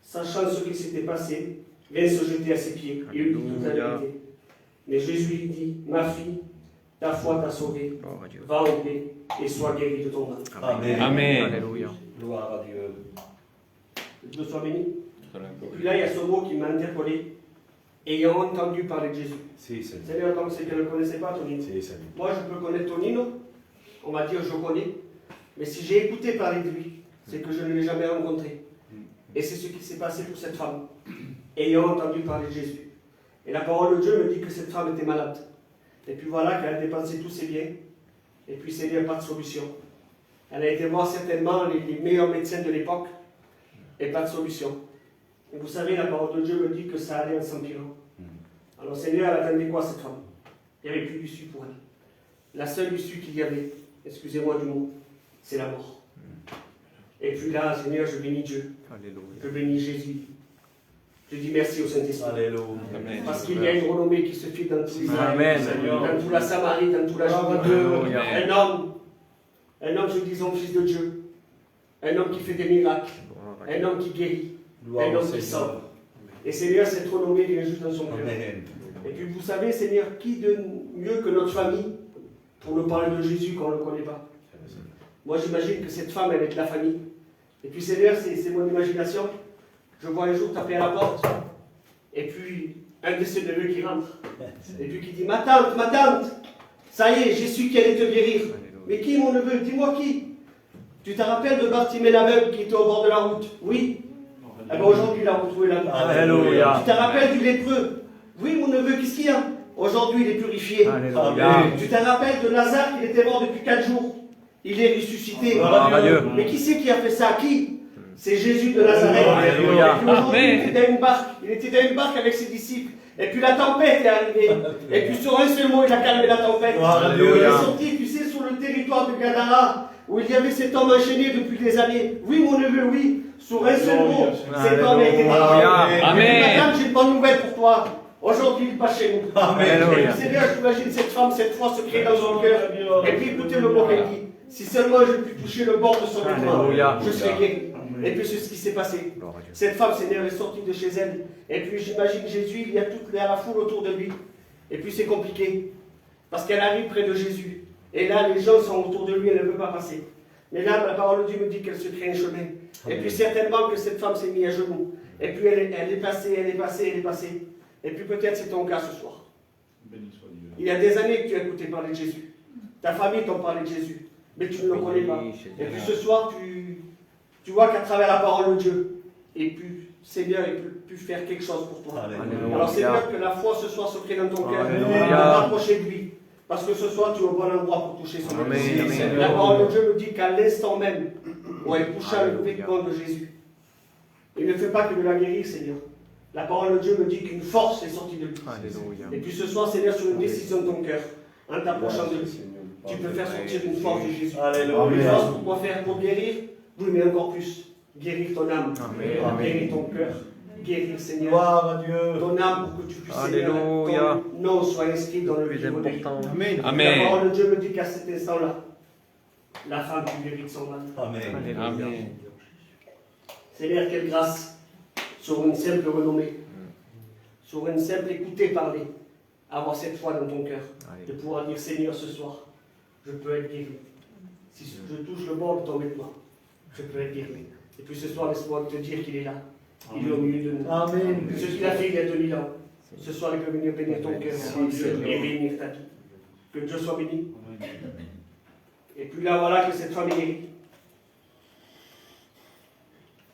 sachant ce qui s'était passé, vient se jeter à ses pieds et lui dit toute la vérité. Mais Jésus lui dit, ma fille, ta foi t'a sauvée, va en paix et sois guérie de ton mal. Amen. Amen. Alléluia. Gloire à Dieu. Que Dieu soit béni. Et puis là, il y a ce mot qui m'a interpellé, ayant entendu parler de Jésus. Si, Seigneur. Seigneur, comme c'est qu'elle ne connaissait pas Tonino. Si, Seigneur. Moi, je peux connaître Tonino, on va dire je connais, mais si j'ai écouté parler de lui, c'est que je ne l'ai jamais rencontré. Et c'est ce qui s'est passé pour cette femme, ayant entendu parler de Jésus. Et la parole de Dieu me dit que cette femme était malade. Et puis voilà qu'elle a dépensé tous ses biens, et puis c'est n'y a pas de solution. Elle a été voir certainement les meilleurs médecins de l'époque, et pas de solution. Et vous savez, la parole de Dieu me dit que ça allait en s'empirant. Alors Seigneur, elle attendait quoi cette femme? Il n'y avait plus d'issue pour elle. La seule issue qu'il y avait, excusez-moi du mot, c'est la mort. Et puis là, Seigneur, je bénis Dieu. Alléluia. Je bénis Jésus. Je dis merci au Saint-Esprit. Alléluia. Amen. Parce qu'il y a une renommée qui se fait dans tout Israël, Amen. dans toute la Samarie, dans toute la Judée. Alléluia. Un homme, je dis, fils de Dieu. Un homme qui fait des miracles. Un homme qui guérit. Gloire Un au homme qui Seigneur. sauve. Et Seigneur, cette renommée vient juste dans son cœur. Amen. Et puis vous savez, Seigneur, qui de mieux que notre famille pour nous parler de Jésus quand on ne le connaît pas? Moi, j'imagine que cette femme, elle est de la famille. Et puis, Seigneur, c'est mon imagination. Je vois un jour taper à la porte. Et puis, un de ses neveux qui rentre. Et puis qui dit, ma tante, ça y est, j'ai su qu'elle allait te guérir. Mais qui, mon neveu? Dis-moi qui? Tu te rappelles de Bartimée l'aveugle qui était au bord de la route? Oui. Eh bien, aujourd'hui, il a retrouvé la route. Alléluia. Tu te rappelles du lépreux? Oui, mon neveu, qu'est-ce qu'il y a? Aujourd'hui, il est purifié. Alléluia. Tu te rappelles de Lazare qui était mort depuis 4 jours? Il est ressuscité. Gloire à Dieu. Mais qui c'est qui a fait ça? Qui? C'est Jésus de Nazareth. Alléluia. Et puis aujourd'hui, Amen. il était dans une barque. Il était dans une barque avec ses disciples. Et puis la tempête est arrivée. Et puis sur un seul mot, il a calmé la tempête. Alléluia. Il est sorti, tu sais, sur le territoire de Gadara, où il y avait cet homme enchaîné depuis des années. Oui, mon neveu, oui. Sur un seul mot, cet homme a été délivré. Amen. Madame, j'ai une bonne nouvelle pour toi. Aujourd'hui, il passe chez nous. Amen. Et puis, Seigneur, j'imagine cette femme, cette foi se crée dans son cœur. Et puis écoutez le mot qu'elle dit. Si seulement je puis toucher le bord de son vêtement, Alléluia. je serai guéri. Et puis c'est ce qui s'est passé. Cette femme, Seigneur, est sortie de chez elle. Et puis j'imagine Jésus, il y a toute la foule autour de lui. Et puis c'est compliqué. Parce qu'elle arrive près de Jésus. Et là, les gens sont autour de lui, elle ne peut pas passer. Mais là, la parole de Dieu me dit qu'elle se crée un chemin. Et puis certainement que cette femme s'est mise à genoux. Et puis elle est passée. Et puis peut-être c'est ton cas ce soir. Béni soit Dieu. Il y a des années que tu as écouté parler de Jésus. Ta famille t'en parlait de Jésus. Mais tu ne le connais pas. Et puis ce soir, tu vois qu'à travers la parole de Dieu, et puis Seigneur, il peut plus faire quelque chose pour toi. Alléluia. Alors Seigneur, que la foi ce soir se crée dans ton cœur. Alléluia. Rapprocher de lui. Parce que ce soir, tu es au bon endroit pour toucher son Amen. Dieu. Amen. La parole de Dieu me dit qu'à l'instant même, où elle toucha le vêtement de Jésus, il ne fait pas que de la guérir, Seigneur. La parole de Dieu me dit qu'une force est sortie de lui. Alléluia. Et puis ce soir, Seigneur, sur une décision de ton cœur, en t'approchant de lui, tu peux faire sortir une force de Jésus. Alléluia. Une force pour quoi faire? Pour guérir? Oui, mais encore plus. Guérir ton âme. Amen. Guérir ton cœur. Guérir, Seigneur, Gloire à Dieu. ton âme pour que tu puisses, Seigneur, Alléluia. ton nom soit inscrit dans le Plus livre de vie. important. La Amen. parole de Dieu me dit qu'à cet instant-là, la femme tu guéris de son mal. Amen. Amen. Seigneur, quelle grâce sur une simple renommée, sur une simple écoutée parler, avoir cette foi dans ton cœur, de pouvoir dire Seigneur ce soir, je peux être guéri. Si je touche le bord de ton vêtement, je peux être guéri. Et puis ce soir, laisse-moi te dire qu'il est là. Il est au milieu de nous. Amen. Ce qu'il a fait il y a 2000 ans. Ce soir, il peut venir bénir ton cœur et bénir ta vie. Que Dieu soit béni. Et puis là, voilà que cette femme est guérie.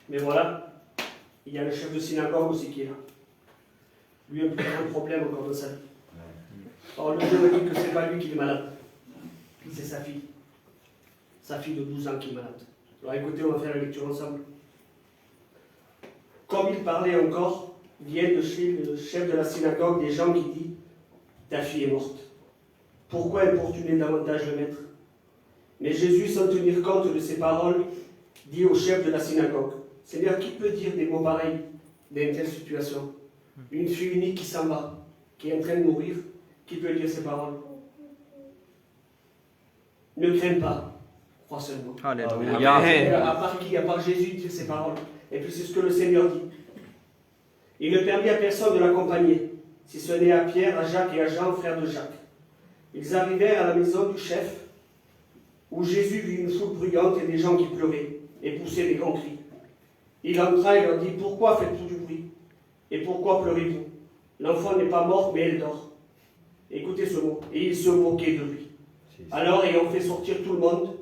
Mais voilà, il y a le chef de synagogue aussi qui est là. Lui a un plus grand problème encore dans sa vie. Alors le Dieu me dit que ce n'est pas lui qui est malade, c'est sa fille. Sa fille de 12 ans qui est malade. Alors écoutez, on va faire la lecture ensemble. Comme il parlait encore, viennent de chez le chef de la synagogue des gens qui disent « Ta fille est morte. Pourquoi importuner davantage le maître ?» Mais Jésus, sans tenir compte de ces paroles, dit au chef de la synagogue, « Seigneur, qui peut dire des mots pareils dans une telle situation? Une fille unique qui s'en va, qui est en train de mourir, qui peut dire ces paroles? Ne crains pas, crois seulement. » Alléluia. À part qui? À part Jésus dire ces paroles. Et puis c'est ce que le Seigneur dit. Il ne permit à personne de l'accompagner, si ce n'est à Pierre, à Jacques et à Jean, frères de Jacques. Ils arrivèrent à la maison du chef, où Jésus vit une foule bruyante et des gens qui pleuraient et poussaient des grands cris. Il entra et leur dit, « Pourquoi faites-vous du bruit? Et pourquoi pleurez-vous? L'enfant n'est pas mort, mais elle dort. » Écoutez ce mot. Et ils se moquaient de lui. Alors, ayant fait sortir tout le monde,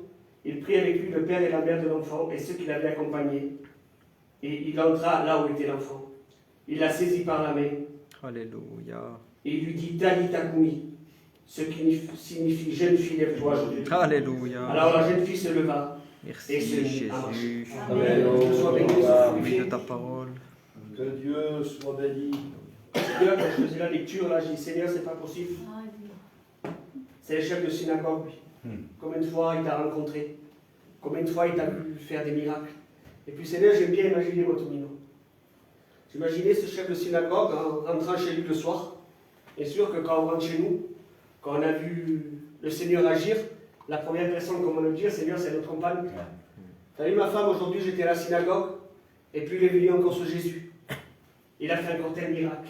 il prit avec lui le père et la mère de l'enfant et ceux qui l'avaient accompagné. Et il entra là où était l'enfant. Il la saisit par la main. Alléluia. Et il lui dit, Talita Kumi, ce qui signifie jeune fille, lève-toi. Alléluia. Alors la jeune fille se leva. Merci Et se mit à marcher. Jésus. Que soit béni, Oui de ta parole. Que Dieu soit béni. Seigneur, quand je faisais la lecture, là, j'ai dit, Seigneur, c'est pas possible. C'est le chef de synagogue, lui. Combien de fois il t'a rencontré? Combien de fois il t'a vu faire des miracles? Et puis, Seigneur, j'aime bien imaginer votre mino. J'imaginais ce chef de synagogue en rentrant chez lui le soir. Bien sûr que quand on rentre chez nous, quand on a vu le Seigneur agir, la première personne qu'on va nous dire, Seigneur, c'est notre compagne. Tu as vu ma femme, aujourd'hui, j'étais à la synagogue, et puis il est venu encore ce Jésus. Il a fait encore tel miracle.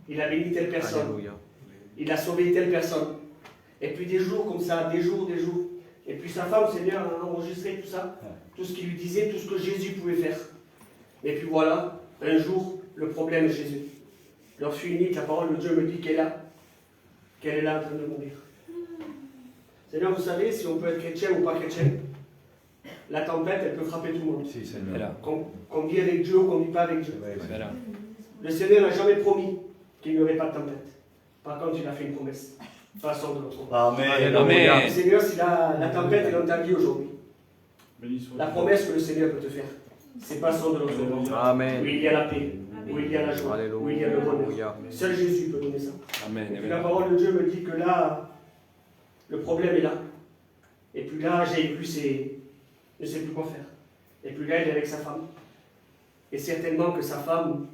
Il a béni telle personne. Alléluia. Il a sauvé telle personne. Et puis des jours comme ça, des jours. Et puis sa femme, Seigneur, a enregistré tout ça, tout ce qu'il lui disait, tout ce que Jésus pouvait faire. Et puis voilà, un jour, le problème est Jésus. Leur fille unique, la parole de Dieu me dit qu'elle est là en train de mourir. Seigneur, vous savez, si on peut être chrétien ou pas chrétien, la tempête, elle peut frapper tout le monde. Si, Seigneur. Qu'on vit avec Dieu ou qu'on ne vit pas avec Dieu. Le Seigneur n'a jamais promis qu'il n'y aurait pas de tempête. Par contre, il a fait une promesse. Façon de notre monde. Amen. Amen. Seigneur, si la tempête est dans ta vie aujourd'hui, Béni soit la promesse que le Seigneur peut te faire, c'est pas son de notre monde. Amen. Où il y a la paix, où il y a la joie, où il y a le bonheur. Alléluia. Seul Jésus peut donner ça. Amen. Et puis la parole de Dieu me dit que là, le problème est là. Et puis là, j'ai vu, ne sait plus quoi faire. Et puis là, il est avec sa femme. Et certainement que sa femme,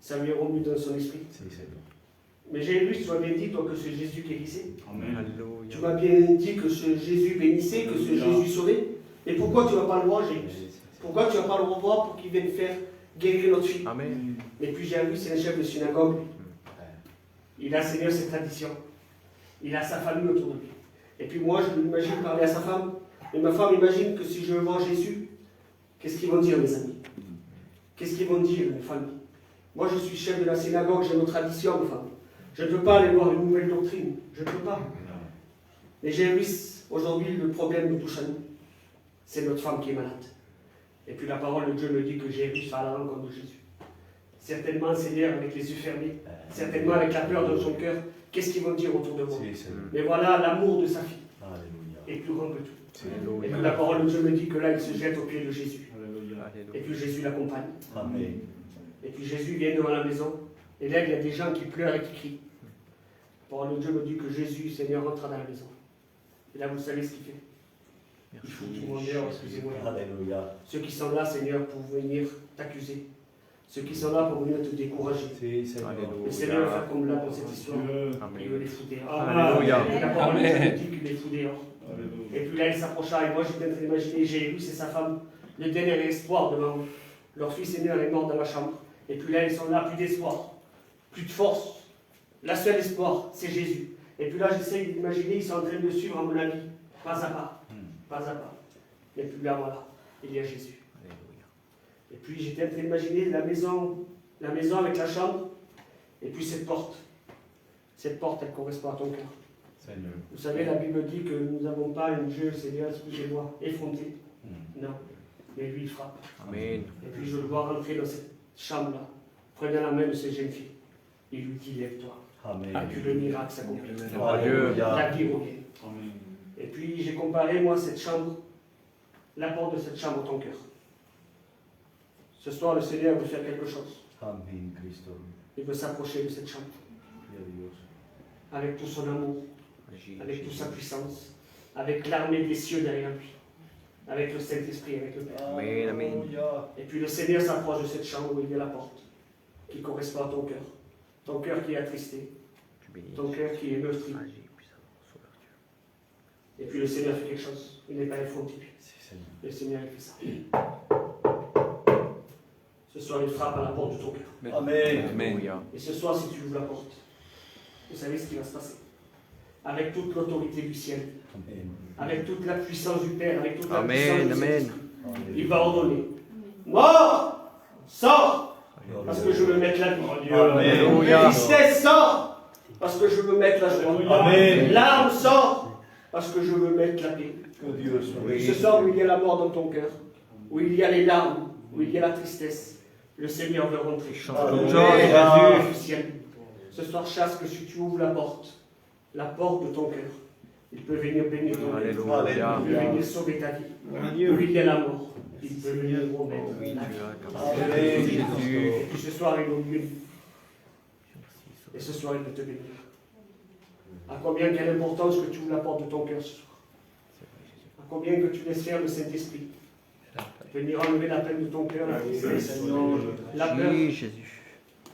ça lui est remis dans son esprit. Si, Seigneur. Mais j'ai vu, tu m'as bien dit, toi, que c'est Jésus qui guérissait. Amen. Tu Alléluia. m'as bien dit que ce Jésus bénissait, que ce Jésus sauvait. Et pourquoi tu ne vas pas le voir, Jésus? Pourquoi tu ne vas pas le revoir pour qu'il vienne faire guérir notre fille? Amen. Et puis j'ai vu, c'est un chef de synagogue. Il a, Seigneur, ses traditions. Il a sa famille autour de lui. Et puis moi, je m'imagine parler à sa femme. Et ma femme imagine que si je veux voir Jésus, qu'est-ce qu'ils vont dire, mes amis? Qu'est-ce qu'ils vont dire, mes familles? Moi, je suis chef de la synagogue, j'ai nos traditions, mes femmes. Je ne peux pas aller voir une nouvelle doctrine. Je ne peux pas. Mais j'ai vu, aujourd'hui, le problème nous touche à nous. C'est notre femme qui est malade. Et puis la parole de Dieu me dit que j'ai vu ça à la rencontre de Jésus. Certainement, Seigneur, avec les yeux fermés. Certainement, avec la peur dans son cœur. Qu'est-ce qu'ils vont dire autour de moi? Mais voilà, l'amour de sa fille est plus grand que tout. Et puis la parole de Dieu me dit que là, il se jette aux pieds de Jésus. Et puis Jésus l'accompagne. Amen. Et puis Jésus vient devant la maison. Et là, il y a des gens qui pleurent et qui crient. La parole de Dieu me dit que Jésus, Seigneur, rentre dans la maison. Et là, vous savez ce qu'il fait. Il fout tout le monde dehors, excusez-moi. Alléluia. Ceux qui sont là, Seigneur, pour venir t'accuser. Ceux qui sont là pour venir te décourager. Si, Seigneur. Le Seigneur va faire comme là dans cette histoire. Il veut les foutre dehors. Alléluia. Et la parole de Dieu me dit qu'il les fout dehors. Et puis là, il s'approcha. Et moi, je viens de l'imaginer. J'ai vu, c'est sa femme. Le dernier espoir devant eux. Leur fils Seigneur est mort dans la chambre. Et puis là, ils sont là, plus d'espoir, plus de force. La seule espoir, c'est Jésus. Et puis là, j'essaie d'imaginer, ils sont en train de suivre, à mon avis, pas à pas. Pas à pas. Et puis là, voilà, il y a Jésus. Et puis j'étais en train d'imaginer la maison avec la chambre, et puis cette porte. Cette porte, elle correspond à ton cœur. Seigneur. Vous savez, la Bible dit que nous n'avons pas un Dieu, Seigneur, excusez-moi, effronté. Non. Mais lui, il frappe. Amen. Et puis je le vois rentrer dans cette chambre-là, prenant la main de cette jeune fille. Il lui dit, lève-toi. Amen. Et puis le miracle s'accomplit. Alléluia. La vie revient. Et puis j'ai comparé, moi, cette chambre, la porte de cette chambre à ton cœur. Ce soir, le Seigneur veut faire quelque chose. Amen, Christ. Il veut s'approcher de cette chambre. Avec tout son amour, avec toute sa puissance, avec l'armée des cieux derrière lui, avec le Saint-Esprit, avec le Père. Amen, amen. Et puis le Seigneur s'approche de cette chambre où il y a la porte, qui correspond à ton cœur qui est attristé, ton cœur qui est meurtri. Et puis le Seigneur fait quelque chose, il n'est pas effronté. Le Seigneur il fait ça. Ce soir il frappe à la porte de ton cœur. Amen. Amen. Et ce soir si tu ouvres la porte, vous savez ce qui va se passer. Avec toute l'autorité du ciel, avec toute la puissance du Père, avec toute la puissance du Saint-Esprit, il va ordonner. Mort, sors, parce que je veux mettre la vie. Alléluia. Tristesse, sors, parce que je veux mettre la joie. Amen. Larmes, sors, parce que je veux mettre la paix. Que Dieu soit Et ce soir où il y a la mort dans ton cœur, où il y a les larmes, où il y a la tristesse, le Seigneur veut rentrer. Alléluia. Du ciel. Ce soir, chasse que si tu ouvres la porte de ton cœur, il peut venir bénir ton cœur. Alléluia. Il peut venir sauver ta vie. Où il y a la mort, il peut venir remettre la vie. Amen. Et puis ce soir, il nous bénit. Et ce soir, il peut te bénir. À combien il y a l'importance que tu ouvres la porte de ton cœur ce soir. À combien que tu laisses faire le Saint-Esprit venir enlever la peine de ton cœur, la tristesse, la peur,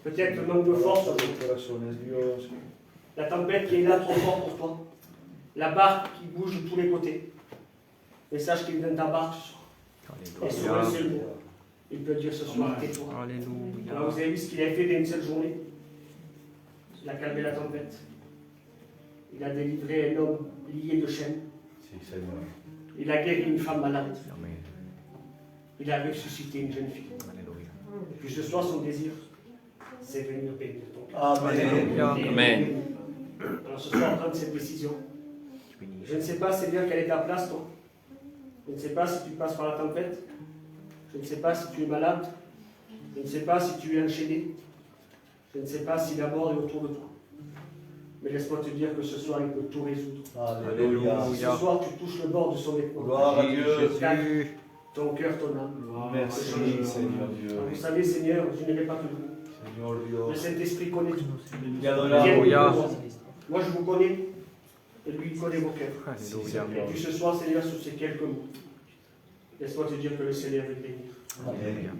peut-être le manque de force aujourd'hui. La tempête qui est là trop fort pour toi. La barque qui bouge de tous les côtés. Mais sache qu'il vient ta barque ce soir. Et sur un seul mot, il peut dire ce soir, tais-toi. Alors vous avez vu ce qu'il a fait d'une seule journée. Il a calmé la tempête. Il a délivré un homme lié de chaînes. Il a guéri une femme malade. Il a ressuscité une jeune fille. Et puis ce soir, son désir, c'est venir bénir ton cœur. Amen. Alors ce soir, prendre cette décision. Je ne sais pas, Seigneur, quelle est ta place, toi. Je ne sais pas si tu passes par la tempête. Je ne sais pas si tu es malade. Je ne sais pas si tu es enchaîné. Je ne sais pas si la mort est autour de toi. Mais laisse-moi te dire que ce soir, il peut tout résoudre. Alléluia. Ce soir, tu touches le bord de son épaule. Gloire à Dieu. Ton cœur, ton âme. Merci, Seigneur Dieu. Vous savez, Seigneur, je n'aimais pas que vous. Seigneur Dieu. Le Saint-Esprit connaît tout. Alléluia. Moi, je vous connais. Et lui, il connaît vos cœurs. Et puis ce soir, Seigneur, sur ces quelques mots, laisse-moi te dire que le Seigneur veut te bénir. Amen.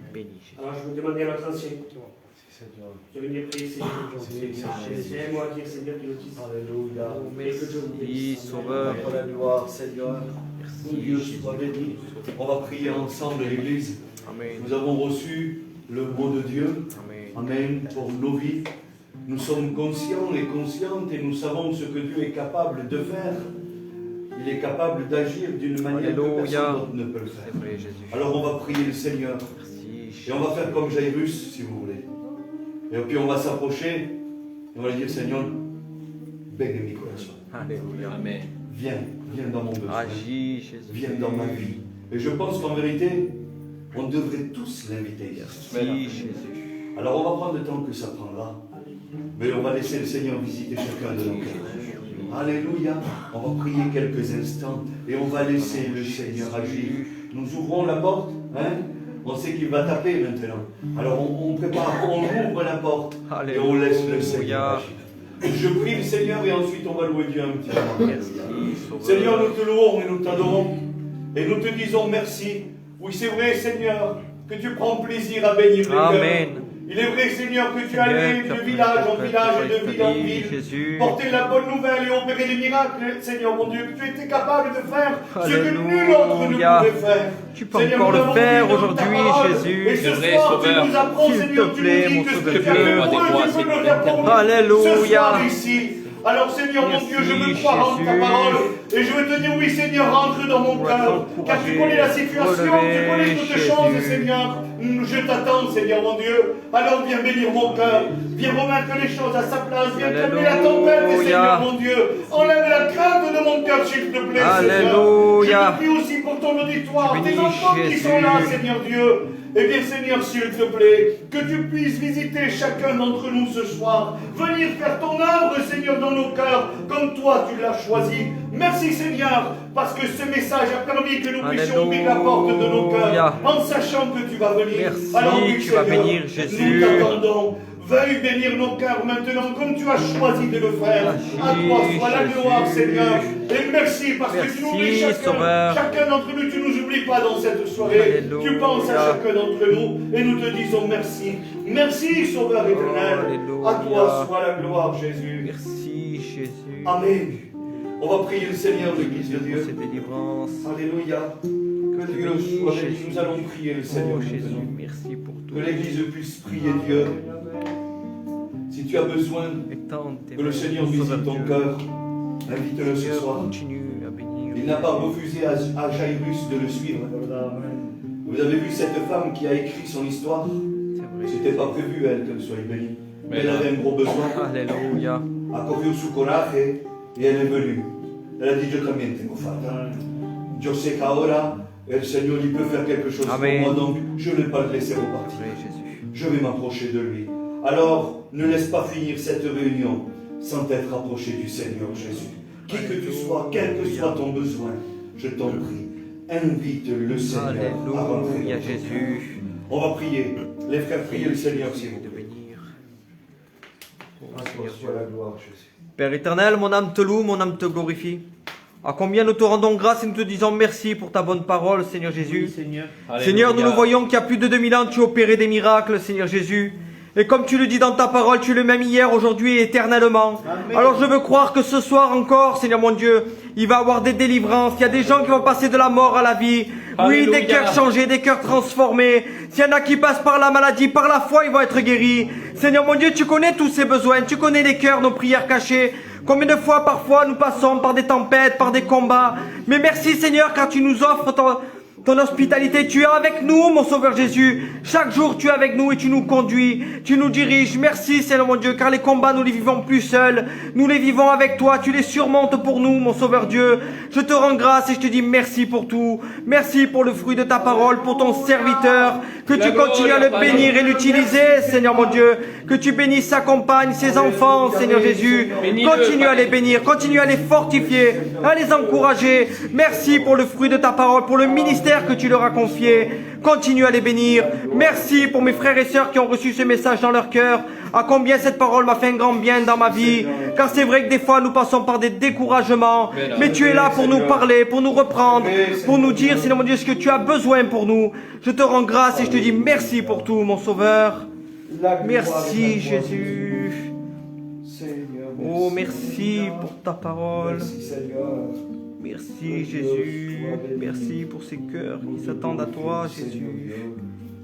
Alors, je vous demandais à notre ancien Seigneur. de venir prier, Seigneur. Aidez-moi à dire, Seigneur, qu'il le dise. Alléluia. Et que Dieu vous bénisse. Sauveur. Pour la gloire, Seigneur. Dieu soit béni. On va prier ensemble, l'Église. Amen. Nous avons reçu le mot de Dieu. Amen. Pour nos vies. Nous sommes conscients et conscientes et nous savons ce que Dieu est capable de faire. Il est capable d'agir d'une manière que personne d'autre ne peut le faire. C'est vrai, Jésus. Alors on va prier le Seigneur. Et on va faire comme Jairus, si vous voulez. Et puis on va s'approcher et on va dire, Seigneur, bénis mes corazones. Alléluia. Amen. Viens dans mon besoin. Agis, Jésus. Viens dans ma vie. Et je pense qu'en vérité, on devrait tous l'inviter. Merci, Jésus. Alors on va prendre le temps que ça prendra. Mais on va laisser le Seigneur visiter chacun de nos cœurs. Alléluia. On va prier quelques instants et on va laisser le Seigneur agir. Nous ouvrons la porte. On sait qu'il va taper maintenant. Alors on prépare, on ouvre la porte et on laisse le Seigneur agir. Je prie le Seigneur et ensuite on va louer Dieu un petit peu. Seigneur, nous te louons et nous t'adorons. Et nous te disons merci. Oui, c'est vrai, Seigneur, que tu prends plaisir à bénir les cœurs. Il est vrai, Seigneur, que tu as allé de village en village et de ville en ville, porter la bonne nouvelle et opérer des miracles, Seigneur mon Dieu, que tu étais capable de faire ce que nul autre ne pouvait faire. Tu peux encore le faire aujourd'hui, Jésus. Et ce soir, tu nous apprends, Seigneur, tu nous dis que ce que tu as fait pour eux, tu peux le faire pour nous. Alléluia. Ce soir ici. Alors Seigneur mon Dieu, je veux croire en ta parole et je veux te dire oui Seigneur, rentre dans mon cœur, car tu connais la situation, tu connais toutes choses Seigneur. Je t'attends Seigneur mon Dieu, alors viens bénir mon cœur, viens remettre les choses à sa place, viens calmer la tempête Seigneur mon Dieu, enlève la crainte de mon cœur s'il te plaît Seigneur. Je te prie aussi pour ton auditoire, tes enfants qui sont là Seigneur Dieu. Eh bien Seigneur, s'il te plaît, que tu puisses visiter chacun d'entre nous ce soir, venir faire ton œuvre Seigneur dans nos cœurs, comme toi tu l'as choisi. Merci Seigneur, parce que ce message a permis que nous puissions ouvrir la porte de nos cœurs, en sachant que tu vas venir. Merci, alors oui, tu vas Seigneur, venir Jésus. nous t'attendons. veuille bénir nos cœurs maintenant comme tu as choisi de le faire. À toi soit la gloire, Seigneur. Et merci parce que tu nous oublies chacun d'entre nous, tu ne nous oublies pas dans cette soirée. Tu penses à chacun d'entre nous et nous te disons merci. Merci, Sauveur éternel. À toi soit la gloire, Jésus. Merci, Jésus. Amen. On va prier le Seigneur, l'Église de Dieu. Cette délivrance. Alléluia. Que Dieu soit béni. Nous allons prier le Seigneur. Jésus, merci pour tout. Que l'Église puisse prier Dieu. Si tu as besoin que le Seigneur visite ton cœur, invite-le ce soir. Il n'a pas refusé à Jairus de le suivre. Vous avez vu cette femme qui a écrit son histoire? C'était pas prévu, elle, qu'elle soit bénie. Mais elle avait un gros besoin. Alléluia. Ha cogido su coraje et elle est venue. Elle a dit, je también tengo falta. Je sais qu'ahora, el Seigneur, il peut faire quelque chose pour moi, donc je ne vais pas le laisser repartir. Je vais m'approcher de lui. Alors, ne laisse pas finir cette réunion sans t'être approché du Seigneur Jésus. Qui que tu sois, quel que soit ton besoin, je t'en prie, invite le Seigneur à rentrer dans ton Jésus. On va prier. Les frères, priez le Seigneur s'il vous plaît. Soit la gloire, Jésus. Père éternel, mon âme te loue, mon âme te glorifie. À combien nous te rendons grâce et nous te disons merci pour ta bonne parole, Seigneur Jésus. Oui, Seigneur. Seigneur, nous voyons qu'il y a plus de 2000 ans, tu opérais des miracles, Seigneur Jésus. Et comme tu le dis dans ta parole, tu es le même hier, aujourd'hui et éternellement. Amen. Alors je veux croire que ce soir encore, Seigneur mon Dieu, il va y avoir des délivrances. Il y a des gens qui vont passer de la mort à la vie. Alléluia. Oui, des cœurs changés, des cœurs transformés. S'il y en a qui passent par la maladie, par la foi, ils vont être guéris. Seigneur mon Dieu, tu connais tous ces besoins. Tu connais les cœurs, nos prières cachées. Combien de fois, parfois, nous passons par des tempêtes, par des combats. Mais merci, Seigneur, car tu nous offres ton hospitalité. Tu es avec nous, mon Sauveur Jésus. Chaque jour, tu es avec nous et tu nous conduis, tu nous diriges. Merci, Seigneur mon Dieu, car les combats, nous les vivons plus seuls. Nous les vivons avec toi. Tu les surmontes pour nous, mon Sauveur Dieu. Je te rends grâce et je te dis merci pour tout. Merci pour le fruit de ta parole, pour ton serviteur. Que tu continues à le bénir et l'utiliser, Seigneur mon Dieu. Que tu bénisses sa compagne, ses enfants, Seigneur Jésus. Continue à les bénir, continue à les fortifier, à les encourager. Merci pour le fruit de ta parole, pour le ministère que tu leur as confié. Continue à les bénir. Merci pour mes frères et sœurs qui ont reçu ce message dans leur cœur. À combien cette parole m'a fait un grand bien dans ma vie. Car c'est vrai que des fois nous passons par des découragements. Mais tu es là pour nous parler, pour nous reprendre, pour nous dire, Seigneur mon Dieu, ce que tu as besoin pour nous. Je te rends grâce et je te dis merci pour tout, mon Sauveur. Merci, Jésus. Oh, merci pour ta parole. Merci, Jésus. Merci pour ces cœurs qui s'attendent à toi, Jésus.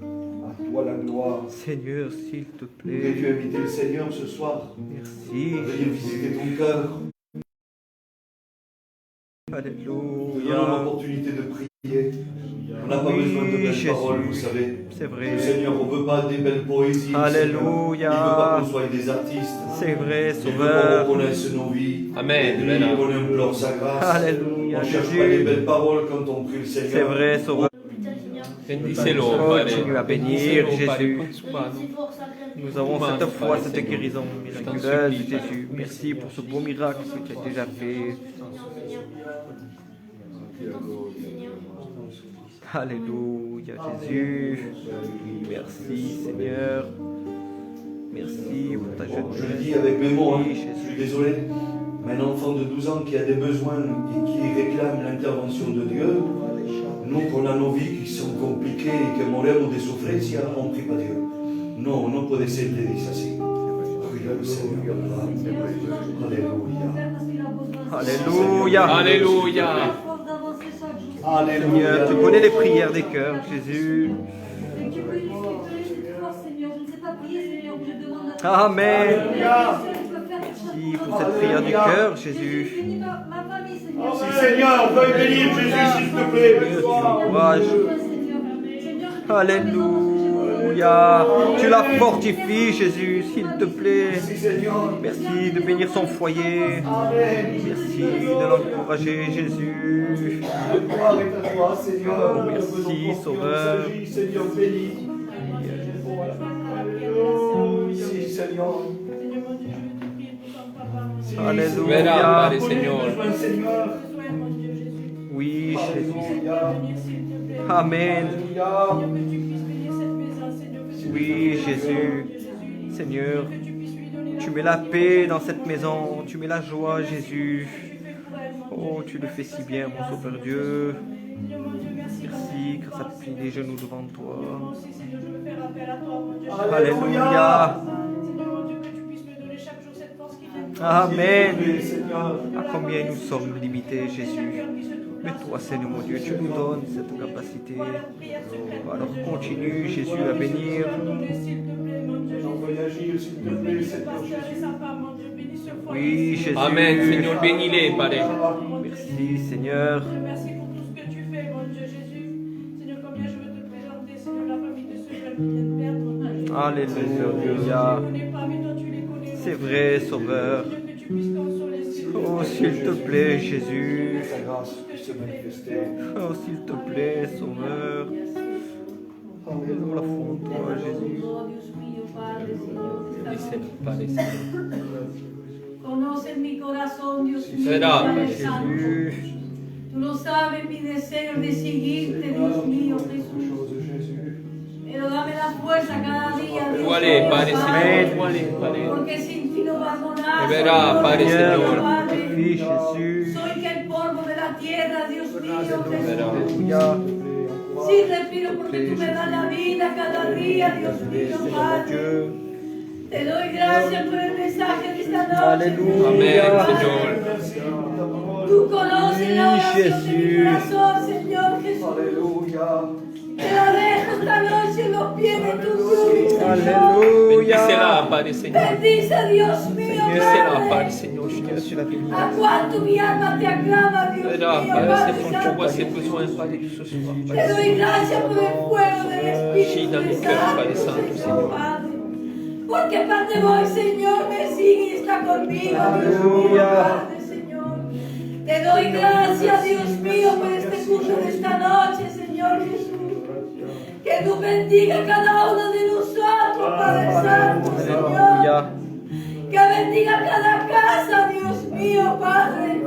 À toi la gloire. Seigneur, s'il te plaît. Voudrais-tu inviter le Seigneur ce soir? Merci. Venir visiter ton cœur. Alléluia. Donne l'opportunité de prier. On n'a pas besoin de belles Jésus. paroles, vous savez. C'est vrai. Le Seigneur, on ne veut pas des belles poésies. Alléluia. Il ne veut pas qu'on soit des artistes. C'est vrai, Il veut Sauveur. qu'on reconnaisse nos vies. Amen. Et lui, on implore sa grâce. Alléluia, On ne cherche Jésus. pas les belles paroles quand on prie le Seigneur. C'est vrai, Sauveur. Bendicelo, Continue à bénir, Bendicelo, Padre, Jésus. consumano. Nous avons cette foi, cette guérison miraculeuse, Jésus. Merci pour ce beau miracle que tu as déjà fait. Alléluia, Jésus. Merci, Seigneur. Merci pour ta jeunesse. Je le dis avec mes mots, hein. Oui, Je suis Jésus. désolé. Mais un enfant de 12 ans qui a des besoins et qui réclame l'intervention de Dieu, nous qu'on a nos vies qui sont compliquées et que moremos de sufrencia, on ne prie pas Dieu. No, no puede ser, le dice así. Prie le Seigneur. Alléluia. Alléluia. Alléluia. Seigneur, tu connais les prières des cœurs, Jésus. Amen. Merci pour cette prière du cœur, Jésus. Si Seigneur, veuille bénir Jésus, s'il te plaît. Seigneur, tu l'encourages. Alléluia. Tu la fortifies, Jésus, s'il te plaît. Merci de bénir son foyer. Merci de l'encourager, Jésus. Le gloire est à toi, Seigneur. Merci, Sauveur. Seigneur, béni. Merci, Seigneur. Alléluia. Padre, Seigneur. Oui, Jésus. Amen. Oui, Jésus. Seigneur, tu mets la paix dans cette maison, tu mets la joie, Jésus. Oh, tu le fais si bien, mon Sauveur Dieu. Merci, car ça plie les genoux devant toi. Alléluia. Amen. À combien nous sommes limités, Jésus. Mais toi, Seigneur mon Dieu, tu nous donnes cette capacité. Alors continue, Jésus, à bénir. Oui, Jésus. Amen, Seigneur, bénis-les, Père. Merci, Seigneur. Merci pour tout ce que tu fais, mon Dieu Jésus. Seigneur, combien je veux te présenter, Seigneur, la famille de ce jeune qui vient de perdre, mon Dieu. Alléluia. C'est vrai, Sauveur. Oh, s'il te plaît, Jésus. Oh, s'il te plaît, Sauveur. Nous la foi en toi, Jésus. Conoces mi corazón, Dios mío, Será, Padre Santo. Jésus. Tú lo sabes, mi deseo de seguirte, Dios mío, Jesús. Pero dame la fuerza cada día, Dios Allez, mío, Padre Padre. Seigneur, allez, Padre. Porque sin ti no vamos nada. Verá, Padre Señor. Oui, Jésus. Soy que el polvo de la tierra, Dios mío, Jesús. Alléluia. Sí, respiro porque tú me das la vida cada día, Dios mío, Padre. Dieu. Te doy gracias por el mensaje de esta noche. Alléluia. Amen, Seigneur. Tú conoces la oración de mi Jesús. corazón, Señor Jesús. Te la dejo esta noche en los pies de tu cruz, Señor. Alléluia. Bendícela, Padre Señor. Bendice, Dios mío, Bendícela, Padre Padre. Señor. A cuánto mi alma te aclama, Dios Verá, mío, Padre, Padre c'est Santo. pour toi, c'est besoin, Padre, que ce soit. Te doy gracias por el fuego del Espíritu dans mi cœur, Padre Santo, Señor. Padre. Porque parte voy, Señor, me sigue y está conmigo, Dios mío, Padre, Señor. Te doy gracias, Dios mío, por este culto de esta noche, Señor Jesús. Que tú bendiga a cada uno de nosotros, Padre Santo, Señor. Alléluia. Que bendiga cada casa, Dios mío, Padre.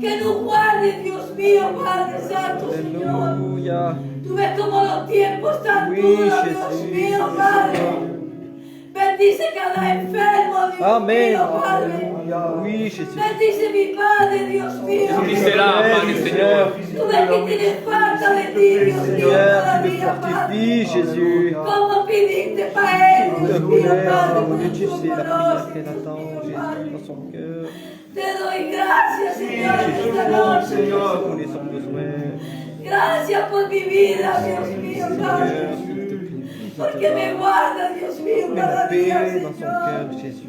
Que nos guarde, Dios mío, Padre Santo, Señor. Alléluia. Tú ves como los tiempos tan Oui, duros, Dios Jésus. mío, Padre. Bendice cada enfermo, Dios Amen. mío, Padre. Oui, Jésus. Bendice mi Padre, Dios mío. Bendícela, Padre Señor. Tú ves que tienes falta de ti, Dios mío, Seigneur, cada tu me día, Padre. fortifies, Jésus. Cómo pedirte para él, S'il te Dios mío, plaît, Padre, mon Dieu, porque tu tú sais la prière conoces, qu'elle attend, Dios mío, Jésus, Padre. dans son cœur. Te doy gracias, Señor, esta noche. Nous les sommes besoin. Gracias por mi vida, Dios mío, Padre. Seigneur, s'il te plaît. Porque me guarda, Dios mío, Mets la cada día, paix dans son cœur, Señor. Jésus.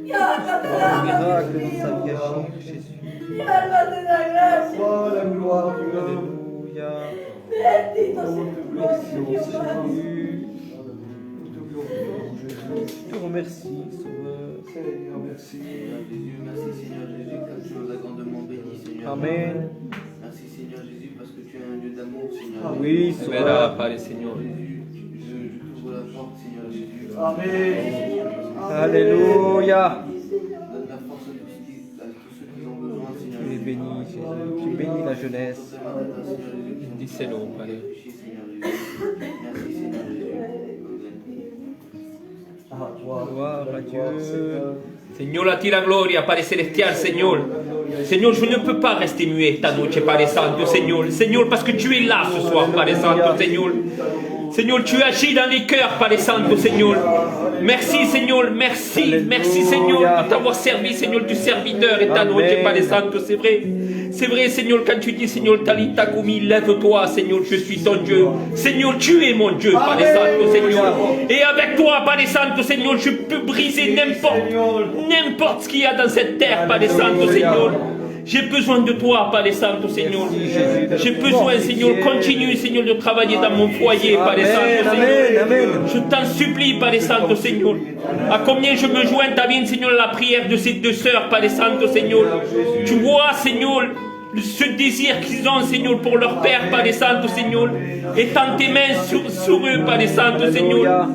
Mi alma te Un da miracle Dios dans sa vie mío. agir, Jésus. Mi alma te da gracias. Alléluia. Bendito sea tu Merci, nombre, Padre. Jésus. Je te remercie, Sauveur. Merci Seigneur Jésus, car tu nous as grandement bénis, Seigneur. Amen. Merci Seigneur Jésus, parce que tu es un Dieu d'amour, Seigneur. Oui, Verá, Sauveur. Padre Señor. Jésus, je t'ouvre la porte, Seigneur Jésus. Alléluia. Donne la force à tous ceux qui ont besoin, Seigneur Tu es Jésus. béni, Jésus. Tu bénis la jeunesse. Seigneur Jésus. Bendícelo, Padre. Seigneur Jésus. Merci Seigneur Jésus. Gloire à Dieu. Señor, a ti la gloria, Padre Celestial, Señor. Señor, je ne peux pas rester muet esta noche, Padre Santo, Señor. Señor, parce que tu es là ce soir, Padre Santo, Señor. Seigneur, tu agis dans les cœurs, Padre Santo, Seigneur. Merci, Seigneur, merci, merci, Seigneur, de t'avoir servi, Seigneur, du serviteur esta noche, Padre Santo, c'est vrai. C'est vrai, Seigneur, quand tu dis, Seigneur, Talita Kumi, lève-toi, Seigneur, je suis ton Dieu. Seigneur, tu es mon Dieu, Padre Santo, Seigneur. Et avec toi, Padre Santo, Seigneur, je peux briser n'importe ce qu'il y a dans cette terre, Padre Santo, Seigneur. J'ai besoin de toi, Padre Santo, Seigneur. J'ai besoin, Seigneur, continue, Seigneur, de travailler dans mon foyer, Padre Santo, Seigneur. Je t'en supplie, Padre Santo, Seigneur. À combien je me joins también, Seigneur, à la prière de ces deux sœurs, Padre Santo, Seigneur. Tu vois, Seigneur, ce désir qu'ils ont, Seigneur, pour leur Père, Padre Santo, Seigneur. Étends tes mains sur eux, Padre Santo, Seigneur.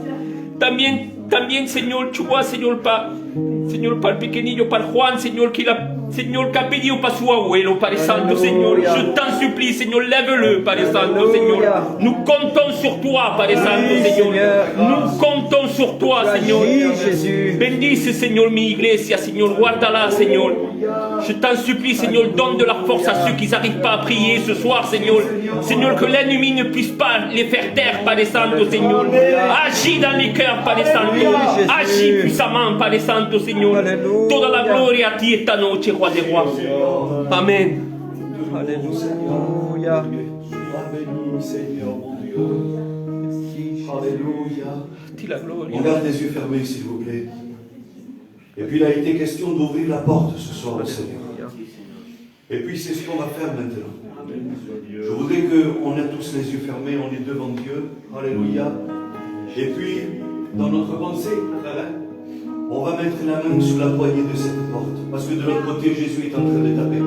También, Seigneur, tu vois, Seigneur, Señor, para el pequeñillo, para Juan, Señor, que ha pedido para su abuelo, Padre Santo, Señor. Je t'en supplie, Señor, lève-le, Padre Santo, Señor. Nous comptons sur toi, Padre Santo, Señor. Nous comptons sur toi, Señor. Bendice, Señor, mi iglesia, Señor. Guárdala, Señor. Je t'en supplie, Señor, donne de la force à ceux qui n'arrivent pas à prier ce soir, Señor. Seigneur, que l'ennemi ne puisse pas les faire taire, Padre Santo, Señor. Agis dans les cœurs, Padre Santo. Agis puissamment, Padre Santo, Señor. Toda la gloria a ti esta noche, Roi des Rois. Amen. Alléluia. Sois béni, Seigneur, mon Dieu. Alléluia. On garde les yeux fermés, s'il vous plaît. Et puis il a été question d'ouvrir la porte ce soir au Seigneur. Et puis c'est ce qu'on va faire maintenant. Je voudrais qu'on ait tous les yeux fermés, on est devant Dieu. Alléluia. Et puis, dans notre pensée, on va mettre la main sur la poignée de cette porte. Parce que de l'autre côté, Jésus est en train de taper.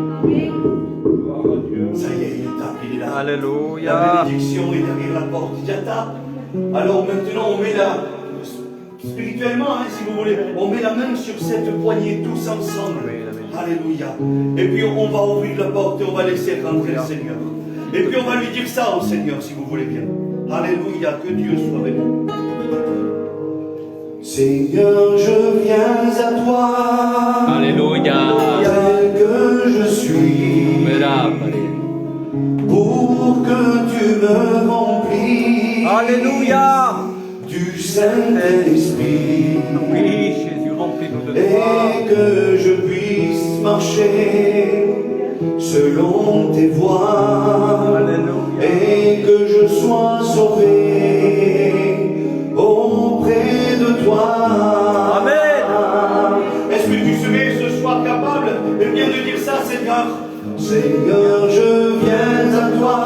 Ça y est, il tape, il est là. Alléluia. La bénédiction est derrière la porte. Il tape. Alors maintenant, on met spirituellement, si vous voulez, on met la main sur cette poignée tous ensemble. Alléluia. Et puis on va ouvrir la porte et on va laisser rentrer le Seigneur. Et puis on va lui dire ça au Seigneur, si vous voulez bien. Alléluia, que Dieu soit béni. Seigneur, je viens à toi. Alléluia. Tel que je suis. Pour que tu me remplisses. Alléluia. Du Saint-Esprit. Oui, Jésus, remplis-nous de toi. Et que je puisse marcher selon tes voies. Alléluia. Et que je sois sauvé auprès de toi. Amen. Est-ce que tu serais ce soir capable de bien de dire ça, Seigneur? Seigneur, je viens à toi,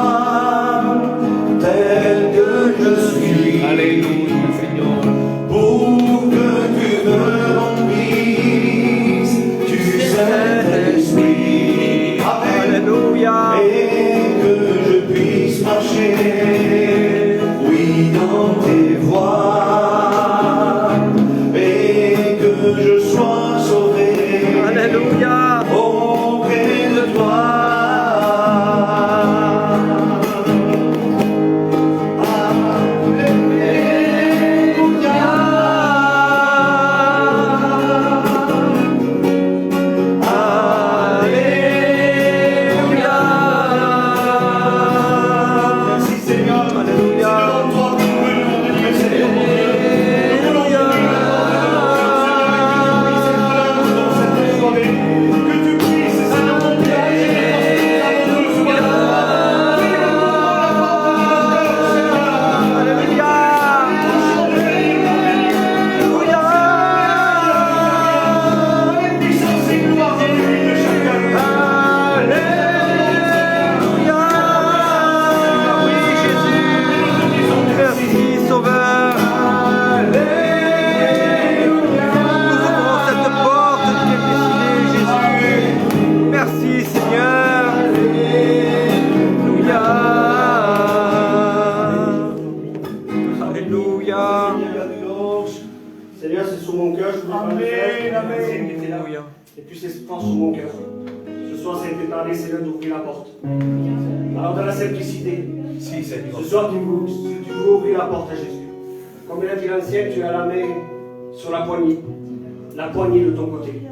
tel que je suis. Alléluia, Seigneur. Pour que tu me remplisses du Saint-Esprit. Alléluia. Et que je puisse marcher, oui, dans tes voies. Et que je sois sauvé. Alléluia. Auprès de toi. Seigneur, c'est sur mon cœur, je voulais pas le faire. Alléluia. Et puis c'est sur mon cœur. Ce soir, ça a été parlé, Seigneur, d'ouvrir la porte. Alors, dans la simplicité, ce soir, tu veux ouvrir la porte à Jésus. Comme il a dit l'ancien, tu as la main sur la poignée de ton côté.